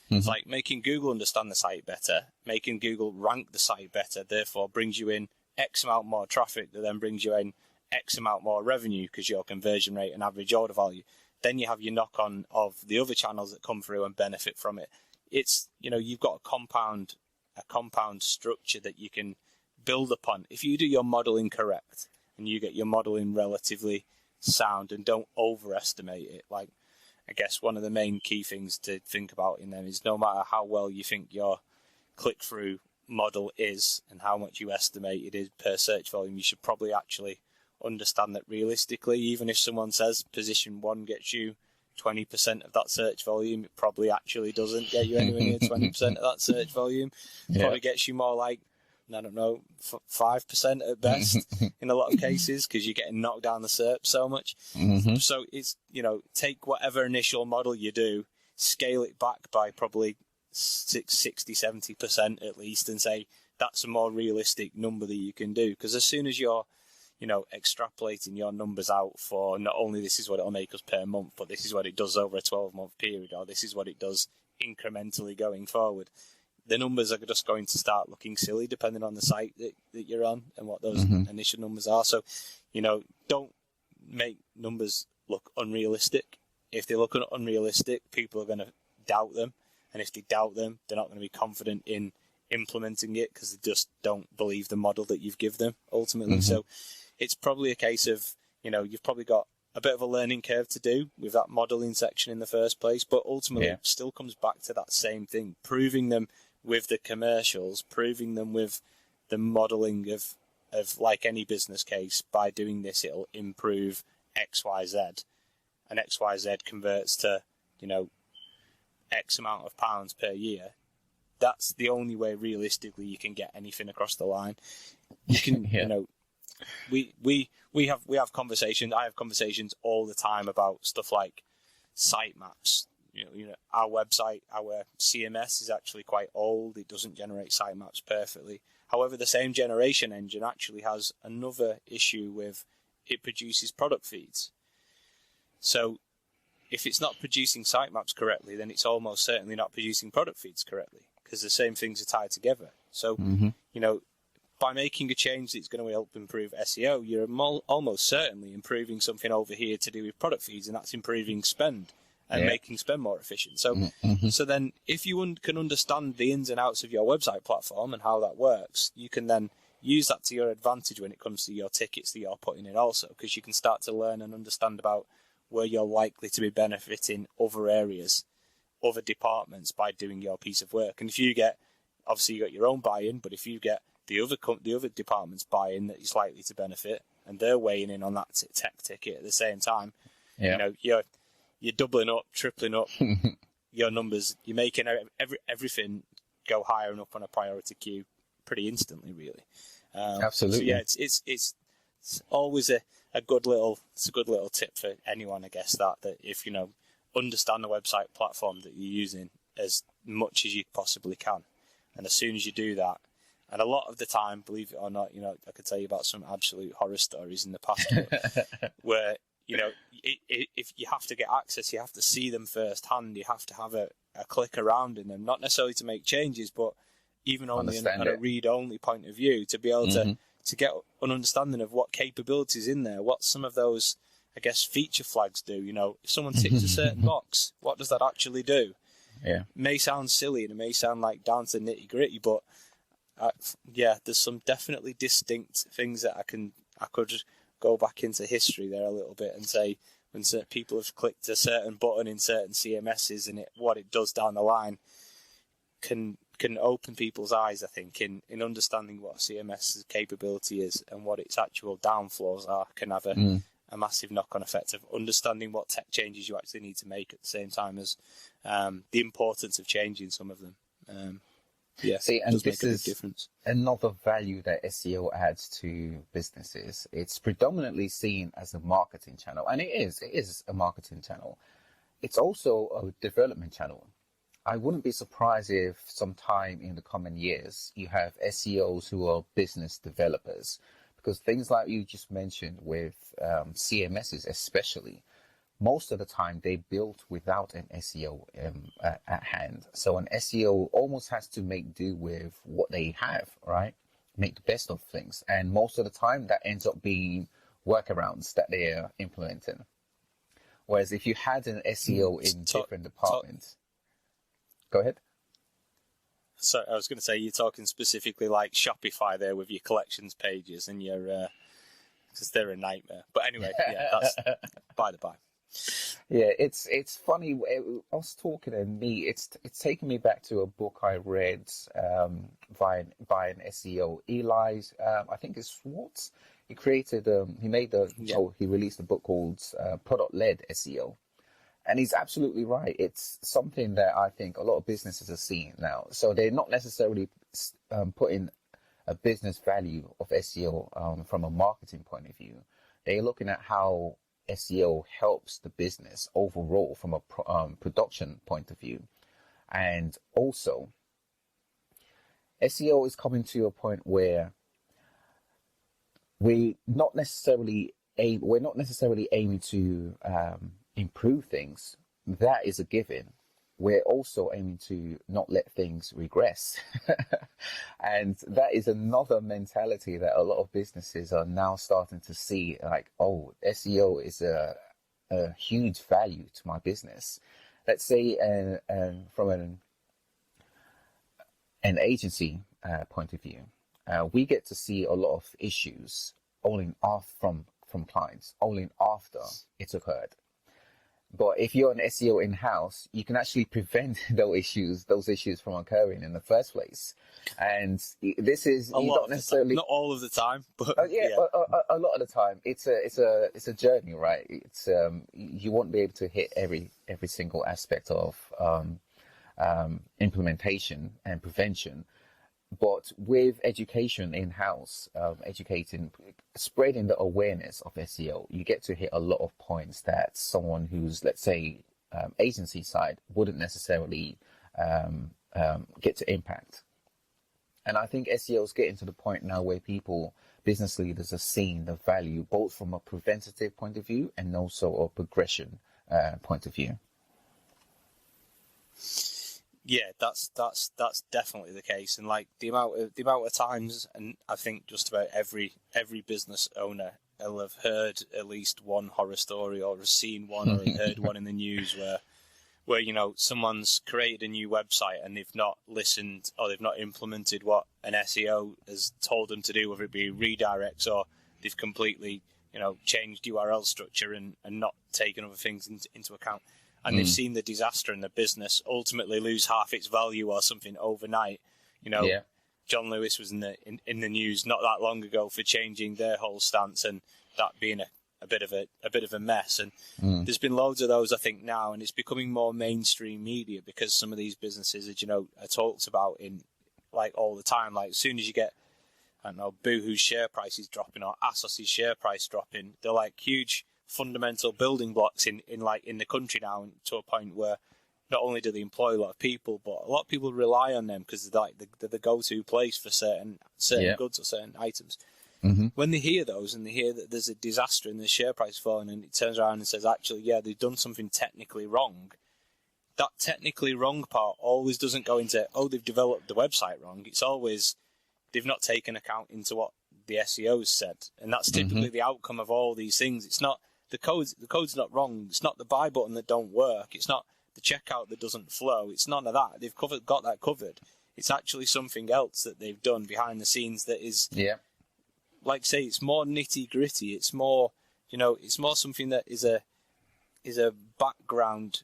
It's like making Google understand the site better, making Google rank the site better, therefore brings you in X amount more traffic that then brings you in X amount more revenue because your conversion rate and average order value. Then you have your knock-on of the other channels that come through and benefit from it. It's, you know, you've got a compound structure that you can build upon. If you do your modeling correct and you get your modeling relatively sound and don't overestimate it, like, I guess one of the main key things to think about in them is no matter how well you think your click-through model is and how much you estimate it is per search volume, you should probably actually understand that realistically, even if someone says position 1 gets you 20% of that search volume, it probably actually doesn't get you anywhere near 20% of that search volume. It probably gets you more like I don't know, 5% at best in a lot of cases, because you're getting knocked down the SERP so much. So it's, take whatever initial model you do, scale it back by probably 60-70% at least, and say that's a more realistic number that you can do. Because as soon as you're extrapolating your numbers out for not only this is what it'll make us per month, but this is what it does over a 12-month period, or this is what it does incrementally going forward, the numbers are just going to start looking silly depending on the site that you're on and what those initial numbers are. So, don't make numbers look unrealistic. If they look unrealistic, people are going to doubt them. And if they doubt them, they're not going to be confident in implementing it because they just don't believe the model that you've given them ultimately. So it's probably a case of, you've probably got a bit of a learning curve to do with that modeling section in the first place, but ultimately it still comes back to that same thing, proving them with the commercials, proving them with the modeling of like any business case. By doing this, it'll improve XYZ, and XYZ converts to, X amount of pounds per year. That's the only way realistically you can get anything across the line. You can, we have conversations. I have conversations all the time about stuff like site maps. Our website, our CMS is actually quite old. It doesn't generate sitemaps perfectly. However, the same generation engine actually has another issue with it produces product feeds. So if it's not producing sitemaps correctly, then it's almost certainly not producing product feeds correctly, because the same things are tied together. So, by making a change that's going to help improve SEO, you're almost certainly improving something over here to do with product feeds, and that's improving spend and making spend more efficient. So, so then if you can understand the ins and outs of your website platform and how that works, you can then use that to your advantage when it comes to your tickets that you're putting in also, because you can start to learn and understand about where you're likely to be benefiting other areas, other departments by doing your piece of work. And if you get, obviously you got your own buy-in, but if you get the other departments buy-in that is likely to benefit, and they're weighing in on that tech ticket at the same time, you're doubling up, tripling up your numbers. You're making everything go higher and up on a priority queue pretty instantly, really. Absolutely. So it's always a good little tip for anyone, I guess, that if understand the website platform that you're using as much as you possibly can, and as soon as you do that, and a lot of the time, believe it or not, I could tell you about some absolute horror stories in the past where if you have to get access, you have to see them firsthand, you have to have a click around in them, not necessarily to make changes, but even only on a read-only point of view, to be able to get an understanding of what capabilities in there, what some of those, I guess, feature flags do. If someone ticks a certain box, what does that actually do? It may sound silly and it may sound like down to nitty-gritty, but there's some definitely distinct things that I could go back into history there a little bit and say when certain people have clicked a certain button in certain CMSs, and what it does down the line can open people's eyes, I think, in understanding what a CMS's capability is and what its actual downfalls are. Can have a massive knock-on effect of understanding what tech changes you actually need to make at the same time as the importance of changing some of them. See, and this is difference. Another value that SEO adds to businesses. It's predominantly seen as a marketing channel, and it is a marketing channel. It's also a development channel. I wouldn't be surprised if sometime in the coming years you have SEOs who are business developers, because things like you just mentioned with CMSs especially, most of the time they built without an SEO at hand. So an SEO almost has to make do with what they have, right? Make the best of things. And most of the time that ends up being workarounds that they're implementing. Whereas if you had an SEO in different departments... Go ahead. So I was going to say, you're talking specifically like Shopify there with your collections pages and your... because they're a nightmare. But anyway, that's by the by. Yeah, it's funny. I was talking to me. It's taken me back to a book I read by an SEO, Eli's. I think it's Schwartz. He created. He released a book called Product-Led SEO, and he's absolutely right. It's something that I think a lot of businesses are seeing now. So they're not necessarily putting a business value of SEO from a marketing point of view. They're looking at how SEO helps the business overall from a production point of view. And also, SEO is coming to a point where we're not necessarily aiming to improve things. That is a given. We're also aiming to not let things regress. And that is another mentality that a lot of businesses are now starting to see, like, oh, SEO is a huge value to my business. Let's say from an agency point of view, we get to see a lot of issues only from clients, only after it's occurred. But if you're an SEO in-house, you can actually prevent those issues from occurring in the first place. And this is not necessarily not all of the time, but a lot of the time. It's a journey, right? It's you won't be able to hit every single aspect of implementation and prevention. But with education in-house, spreading the awareness of SEO, you get to hit a lot of points that someone who's, let's say, agency side wouldn't necessarily get to impact. And I think SEO is getting to the point now where business leaders are seeing the value both from a preventative point of view and also a progression point of view. Yeah, that's definitely the case, and like the amount of times, and I think just about every business owner will have heard at least one horror story, or has seen one, or heard one in the news where someone's created a new website and they've not listened or they've not implemented what an SEO has told them to do, whether it be redirects or they've completely changed URL structure and not taken other things into account. And they've seen the disaster in the business ultimately lose half its value or something overnight. John Lewis was in the news not that long ago for changing their whole stance, and that being a bit of a mess. And there's been loads of those, I think, now, and it's becoming more mainstream media because some of these businesses, are talked about in like all the time. Like as soon as you get, I don't know, Boohoo's share price is dropping or Asos's share price dropping, they're like huge fundamental building blocks in the country now, to a point where not only do they employ a lot of people, but a lot of people rely on them because they're the go-to place for certain goods or certain items. When they hear those and they hear that there's a disaster and the share price falling, and it turns around and says, actually, yeah, they've done something technically wrong. That technically wrong part always doesn't go into, oh, they've developed the website wrong. It's always they've not taken account into what the SEOs said, and that's typically the outcome of all these things. It's not the code's not wrong. It's not the buy button that don't work. It's not the checkout that doesn't flow. It's none of that. They've got that covered. It's actually something else that they've done behind the scenes that is, like say, it's more nitty gritty. It's more, it's more something that is a background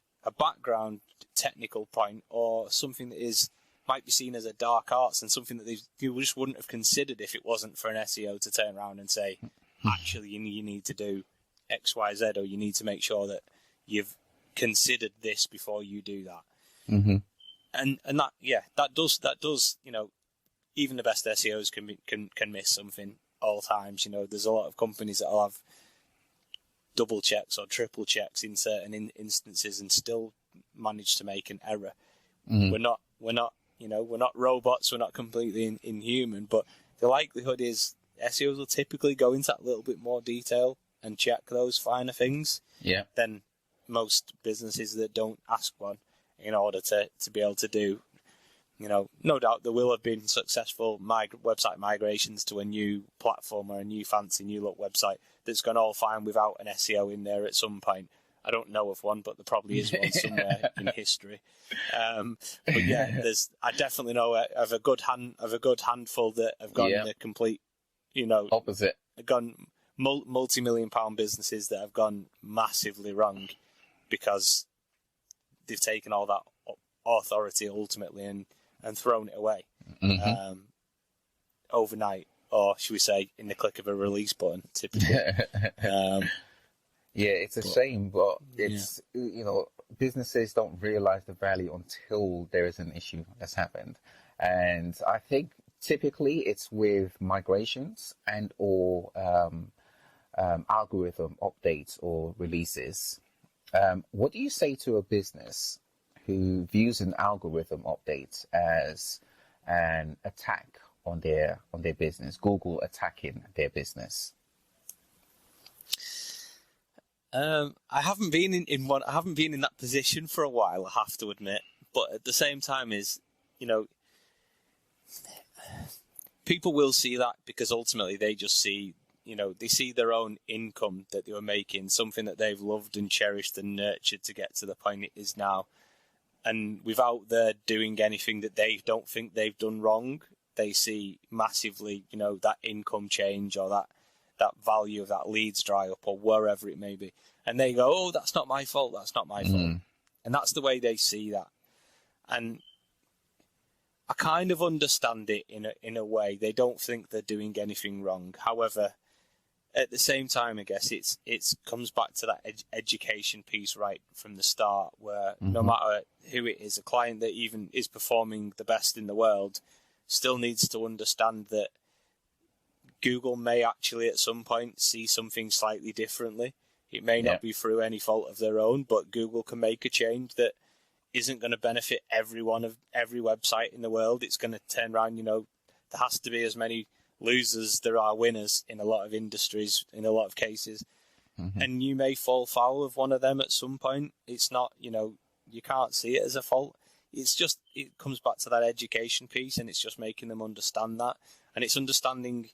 technical point, or something that might be seen as a dark arts, and something that you just wouldn't have considered if it wasn't for an SEO to turn around and say, actually, you need to do X, Y, Z, or you need to make sure that you've considered this before you do that. And that does even the best SEOs can miss something all times. There's a lot of companies that'll have double checks or triple checks in certain instances and still manage to make an error. We're not robots. We're not completely inhuman, but the likelihood is SEOs will typically go into that little bit more detail and check those finer things than most businesses that don't ask one in order to be able to do. No doubt there will have been successful website migrations to a new platform or a new fancy new look website that's gone all fine without an SEO in there at some point. I don't know of one, but there probably is one somewhere in history. But yeah, I definitely know of a good handful that have gone the complete, opposite. Gone multi-million-pound businesses that have gone massively wrong because they've taken all that authority ultimately and thrown it away overnight, or should we say in the click of a release button, typically. It's a shame, but it's businesses don't realize the value until there is an issue that's happened. And I think typically it's with migrations and or algorithm updates or releases. What do you say to a business who views an algorithm update as an attack on their business, Google attacking their business? I haven't been I haven't been in that position for a while, I have to admit. But at the same time, people will see that because ultimately they just see, they see their own income that they were making, something that they've loved and cherished and nurtured to get to the point it is now. And without their doing anything that they don't think they've done wrong, they see massively, that income change or that value of that leads dry up or wherever it may be. And they go, oh, that's not my fault. That's not my fault. And that's the way they see that. And I kind of understand it in a way. They don't think they're doing anything wrong. However, at the same time, I guess it comes back to that education piece right from the start, where no matter who it is, a client that even is performing the best in the world still needs to understand that Google may actually at some point see something slightly differently. It may not be through any fault of their own, but Google can make a change that isn't going to benefit everyone of every website in the world. It's going to turn around, there has to be as many losers as there are winners in a lot of industries, in a lot of cases. And you may fall foul of one of them at some point. It's not, you can't see it as a fault. It's just, it comes back to that education piece, and it's just making them understand that. And it's understanding,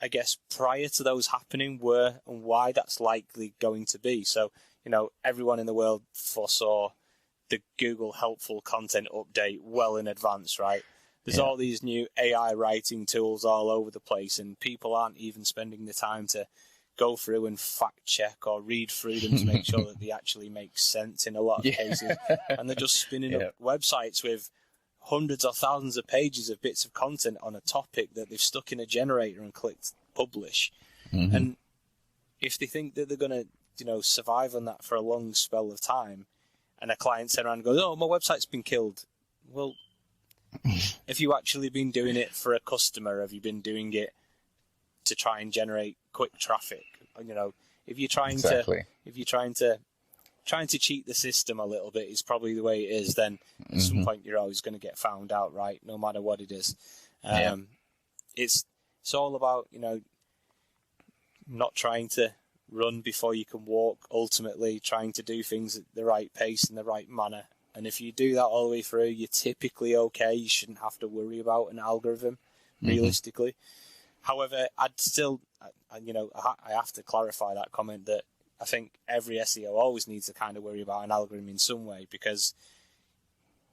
I guess, prior to those happening, where and why that's likely going to be. So, everyone in the world foresaw the Google helpful content update well in advance, right? There's all these new AI writing tools all over the place, and people aren't even spending the time to go through and fact check or read through them to make sure that they actually make sense in a lot of cases. And they're just spinning up websites with hundreds or thousands of pages of bits of content on a topic that they've stuck in a generator and clicked publish. And if they think that they're going to, survive on that for a long spell of time, and a client turns around and goes, oh, my website's been killed. Well, have you actually been doing it for a customer? Have you been doing it to try and generate quick traffic? If you're trying to cheat the system a little bit is probably the way it is, then at some point you're always going to get found out, right? No matter what it is. It's all about, not trying to run before you can walk, ultimately trying to do things at the right pace and the right manner. And if you do that all the way through, you're typically okay. You shouldn't have to worry about an algorithm, realistically. However, I have to clarify that comment that I think every SEO always needs to kind of worry about an algorithm in some way, because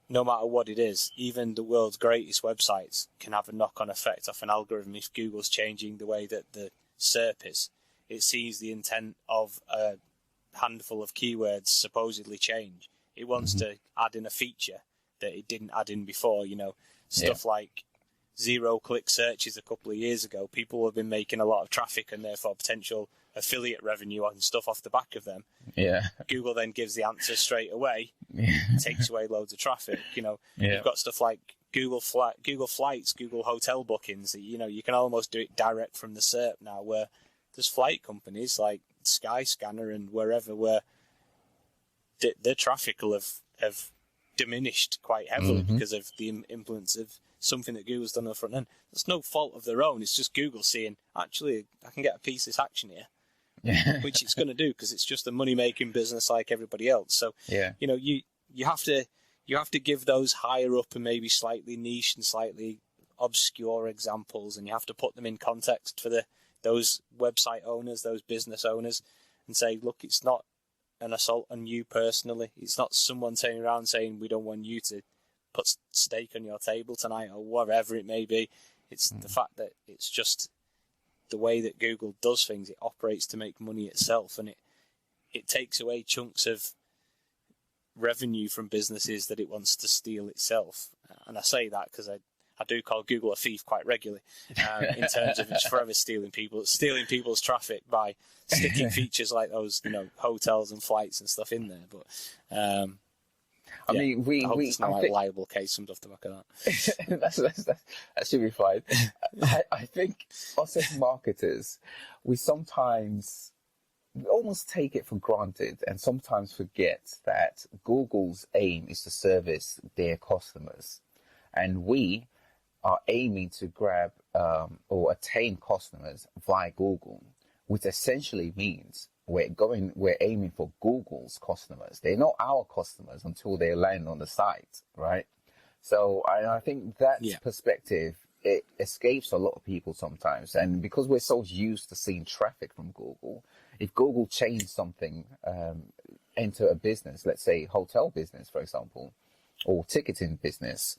no matter what it is, even the world's greatest websites can have a knock-on effect off an algorithm if Google's changing the way that the SERP is. It sees the intent of a handful of keywords supposedly change. It wants to add in a feature that it didn't add in before, stuff like zero-click searches a couple of years ago. People have been making a lot of traffic and therefore potential affiliate revenue and stuff off the back of them. Google then gives the answer straight away, takes away loads of traffic. You've got stuff like Google Flights, Google hotel bookings. You can almost do it direct from the SERP now, where there's flight companies like Skyscanner and wherever where their traffic will have diminished quite heavily because of the influence of something that Google's done on the front end. It's no fault of their own. It's just Google seeing, actually, I can get a piece of this action here, which it's going to do because it's just a money-making business like everybody else. So, you have to give those higher up and maybe slightly niche and slightly obscure examples, and you have to put them in context for those website owners, those business owners, and say, look, it's not an assault on you personally. It's not someone turning around saying, we don't want you to put steak on your table tonight or whatever it may be. It's the fact that it's just the way that Google does things. It operates to make money itself, and it takes away chunks of revenue from businesses that it wants to steal itself. And I say that because I do call Google a thief quite regularly, in terms of it's forever stealing people's traffic by sticking features like those, hotels and flights and stuff in there. But I mean, I hope there's no liable case comes off the back of that. That should be fine. I think us as marketers, we almost take it for granted and sometimes forget that Google's aim is to service their customers. And we are aiming to grab or attain customers via Google, which essentially means we're aiming for Google's customers. They're not our customers until they land on the site, right? So I think that perspective, it escapes a lot of people sometimes. And because we're so used to seeing traffic from Google, if Google changed something into a business, let's say hotel business, for example, or ticketing business,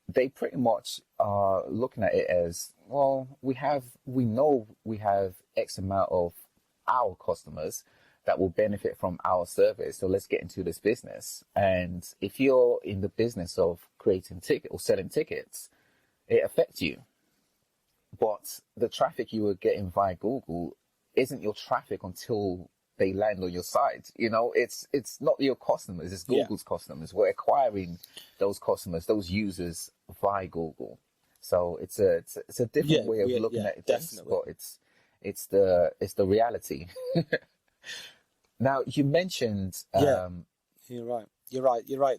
they pretty much are looking at it as, well, we know we have X amount of our customers that will benefit from our service, so let's get into this business. And if you're in the business of creating tickets or selling tickets, it affects you. But the traffic you were getting via Google isn't your traffic until they land on your site. You know, it's not your customers, it's Google's customers. We're acquiring those customers, those users via Google. So it's a different way of looking at things, definitely. But it's the reality. Now, you mentioned you're right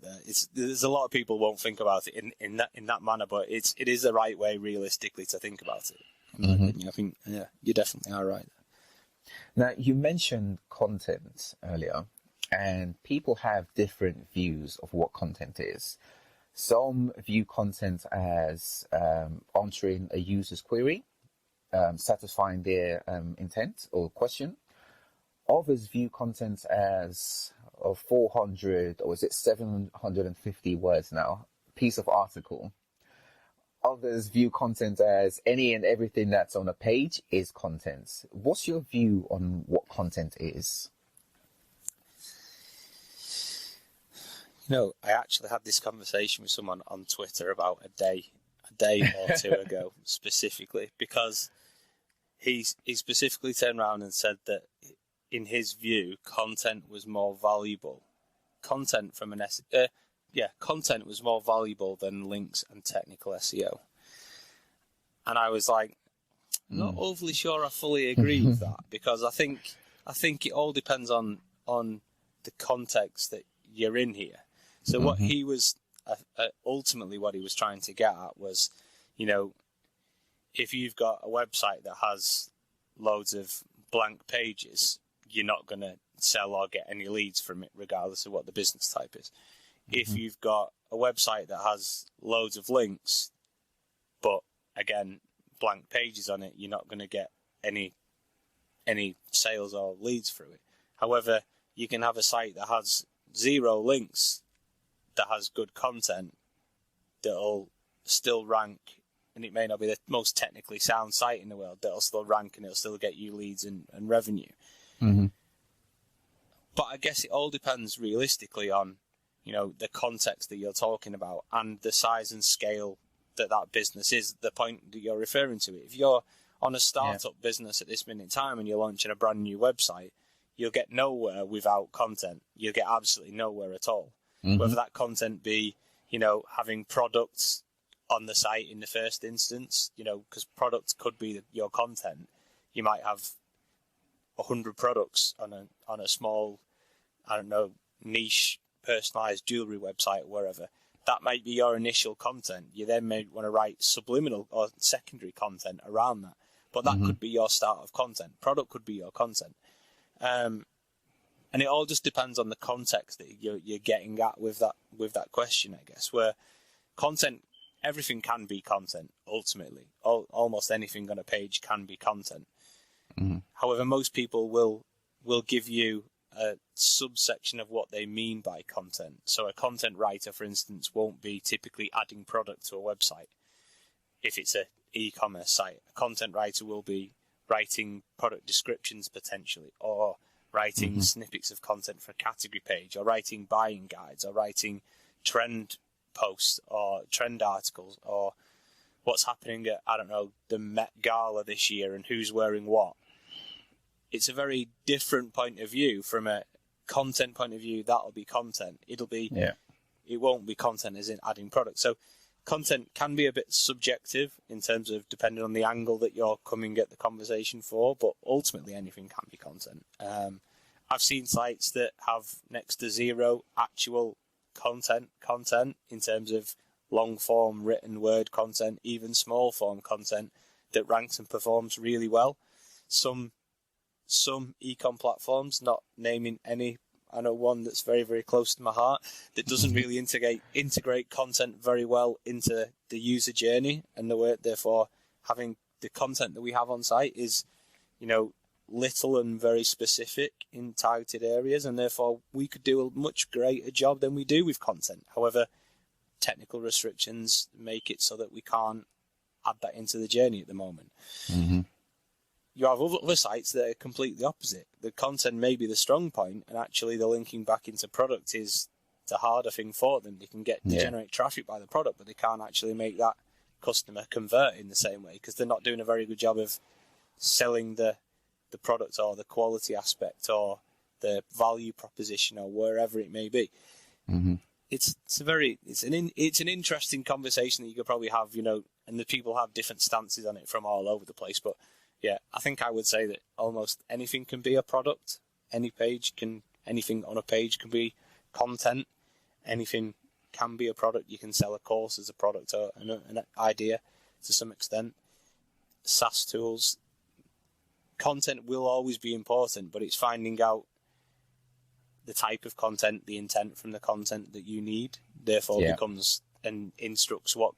there. There's a lot of people won't think about it in that manner, but it is the right way realistically to think about it. I think you definitely are right. Now, you mentioned content earlier, and people have different views of what content is. Some view content as answering a user's query, satisfying their intent or question. Others view content as 400 or is it 750 words now, piece of article. Others view content as any and everything that's on a page is content. What's your view on what content is? You know, I actually had this conversation with someone on Twitter about a day or two ago, specifically, because he specifically turned around and said that in his view, content was more valuable. Content was more valuable than links and technical SEO. And I was like, I'm not overly sure I fully agree with that, because I think it all depends on the context that you're in here. So what he was ultimately what he was trying to get at was, you know, if you've got a website that has loads of blank pages, you're not going to sell or get any leads from it, regardless of what the business type is. If you've got a website that has loads of links, but again, blank pages on it, you're not going to get any sales or leads through it. However, you can have a site that has 0 links, that has good content, that'll still rank, and it may not be the most technically sound site in the world, that'll still rank and it'll still get you leads and revenue. But I guess it all depends realistically on, you know, the context that you're talking about and the size and scale that business is, the point that you're referring to. If you're on a startup business at this minute in time and you're launching a brand new website, you'll get nowhere without content. You'll get absolutely nowhere at all. Whether that content be, you know, having products on the site in the first instance, you know, because products could be your content. You might have 100 products on a small, I don't know, niche personalized jewelry website or wherever. That might be your initial content. You then may want to write subliminal or secondary content around that. But that could be your start of content. Product could be your content. And it all just depends on the context that you're getting at with that question, I guess, where content, everything can be content, ultimately. Almost anything on a page can be content. However, most people will give you a subsection of what they mean by content. So a content writer, for instance, won't be typically adding product to a website. If it's an e-commerce site, a content writer will be writing product descriptions potentially, or writing snippets of content for a category page, or writing buying guides, or writing trend posts or trend articles, or what's happening at, I don't know, the Met Gala this year and who's wearing what. It's a very different point of view. From a content point of view, that'll be content. It'll be it won't be content as in adding product. So content can be a bit subjective in terms of depending on the angle that you're coming at the conversation for, but ultimately anything can be content. I've seen sites that have next to zero actual content in terms of long form written word content, even small form content that ranks and performs really well. Some e-com platforms, not naming any, I know one that's very, very close to my heart that doesn't really integrate content very well into the user journey, and therefore having the content that we have on site is, little and very specific in targeted areas, and therefore we could do a much greater job than we do with content. However, technical restrictions make it so that we can't add that into the journey at the moment. Mm-hmm. You have other sites that are completely opposite. The content may be the strong point, and actually the linking back into product is the harder thing for them. They can generate traffic by the product, but they can't actually make that customer convert in the same way because they're not doing a very good job of selling the product or the quality aspect or the value proposition or wherever it may be. Mm-hmm. It's an interesting conversation that you could probably have, and the people have different stances on it from all over the place. But yeah, I think I would say that almost anything can be a product. Anything on a page can be content. Anything can be a product. You can sell a course as a product or an idea to some extent. SaaS tools. Content will always be important, but it's finding out the type of content, the intent from the content that you need, therefore becomes and instructs what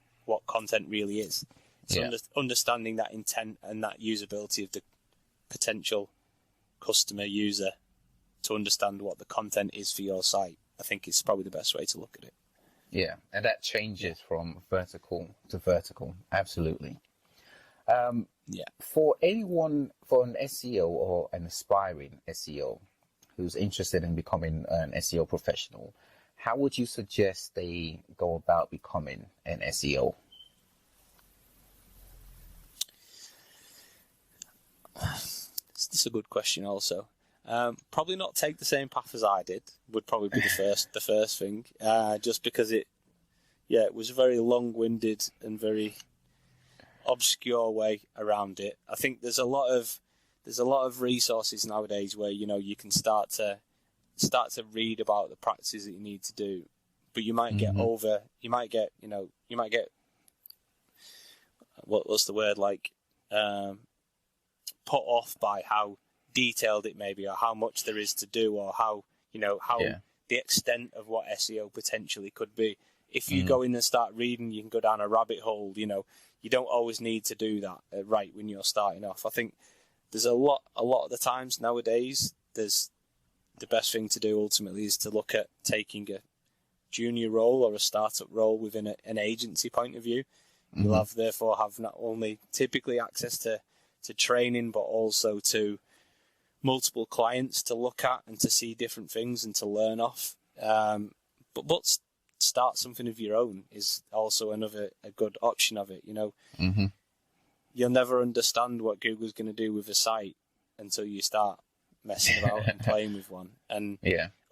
content really is. So understanding that intent and that usability of the potential customer user to understand what the content is for your site, I think is probably the best way to look at it. Yeah, and that changes from vertical to vertical. Absolutely. For anyone, for an SEO or an aspiring SEO who's interested in becoming an SEO professional, how would you suggest they go about becoming an SEO? It's a good question also. Probably not take the same path as I did would probably be the first thing, just because it was a very long-winded and very obscure way around it. I think there's a lot of resources nowadays where you can start to read about the practices that you need to do, but you might get what's the word, like put off by how detailed it may be or how much there is to do or how the extent of what SEO potentially could be. If you go in and start reading, you can go down a rabbit hole. You don't always need to do that right when you're starting off. I think there's a lot of the times nowadays, there's the best thing to do ultimately is to look at taking a junior role or a startup role within an agency point of view. Mm-hmm. You'll therefore have not only typically access to training, but also to multiple clients to look at and to see different things and to learn off. But start something of your own is also a good option of it. Mm-hmm. You'll never understand what Google's going to do with a site until you start messing about and playing with one. And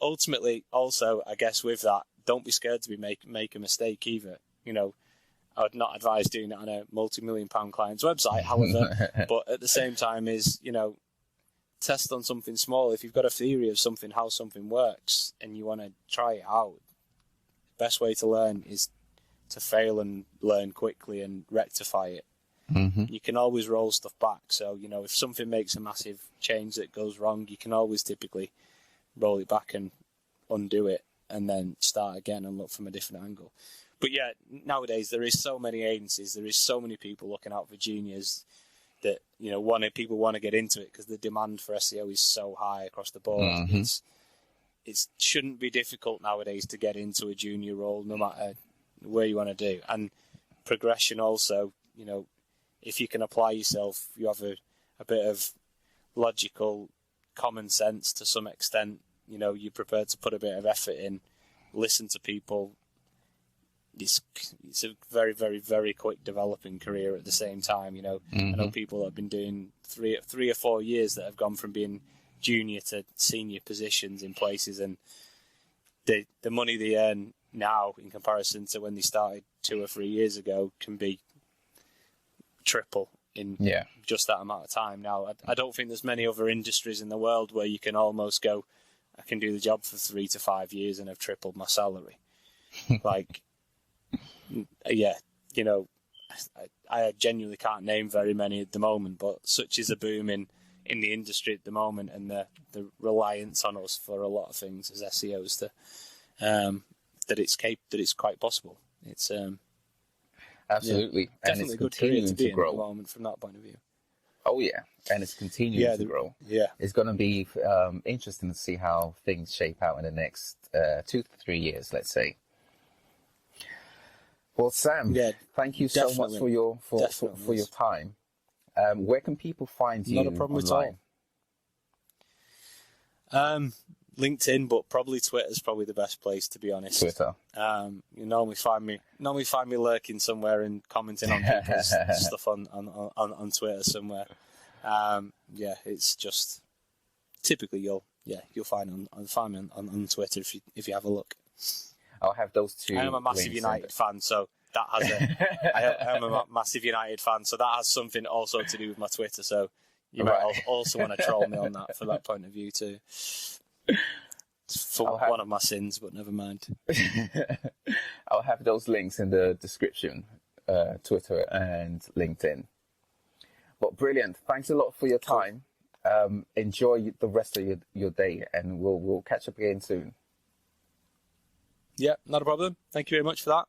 ultimately, also, I guess with that, don't be scared to make a mistake either. I would not advise doing it on a multi-million-pound client's website, however, but at the same time is, test on something small. If you've got a theory of something, how something works, and you want to try it out, the best way to learn is to fail and learn quickly and rectify it. Mm-hmm. You can always roll stuff back. So, if something makes a massive change that goes wrong, you can always typically roll it back and undo it and then start again and look from a different angle. But yeah, nowadays there is so many agencies, there is so many people looking out for juniors that, people want to get into it because the demand for SEO is so high across the board. Mm-hmm. It shouldn't be difficult nowadays to get into a junior role, no matter where you want to do. And progression also, if you can apply yourself, you have a bit of logical common sense to some extent, you're prepared to put a bit of effort in, listen to people. It's a very, very, very quick developing career at the same time. Mm-hmm. I know people that have been doing 3 or 4 years that have gone from being junior to senior positions in places, and the money they earn now in comparison to when they started 2 or 3 years ago can be triple in just that amount of time. Now, I don't think there's many other industries in the world where you can almost go, I can do the job for 3 to 5 years and have tripled my salary. Like, yeah, you know, I genuinely can't name very many at the moment, but such is a boom in the industry at the moment, and the reliance on us for a lot of things as SEOs that it's quite possible. It's absolutely, and definitely it's a good career continuing to be to in grow. at the moment from that point of view. Oh yeah, and it's continuing to grow. Yeah, It's going to be interesting to see how things shape out in the next 2 to 3 years, let's say. Well, Sam, thank you so much for your time. Where can people find you? Not a problem online? At all. LinkedIn, but probably Twitter's probably the best place, to be honest. Twitter. You normally find me lurking somewhere and commenting on people's stuff on Twitter somewhere. It's just typically you'll find me on Twitter if you have a look. I'll have those two. I am a massive United fan, so that has I am a massive United fan, so that has something also to do with my Twitter. So you might also want to troll me on that for that point of view too. For one of my sins, but never mind. I'll have those links in the description, Twitter and LinkedIn. But brilliant. Thanks a lot for your time. Enjoy the rest of your day, and we'll catch up again soon. Yeah, not a problem. Thank you very much for that.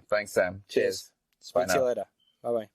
Thanks, Sam. Cheers. Speak to you later. Bye-bye.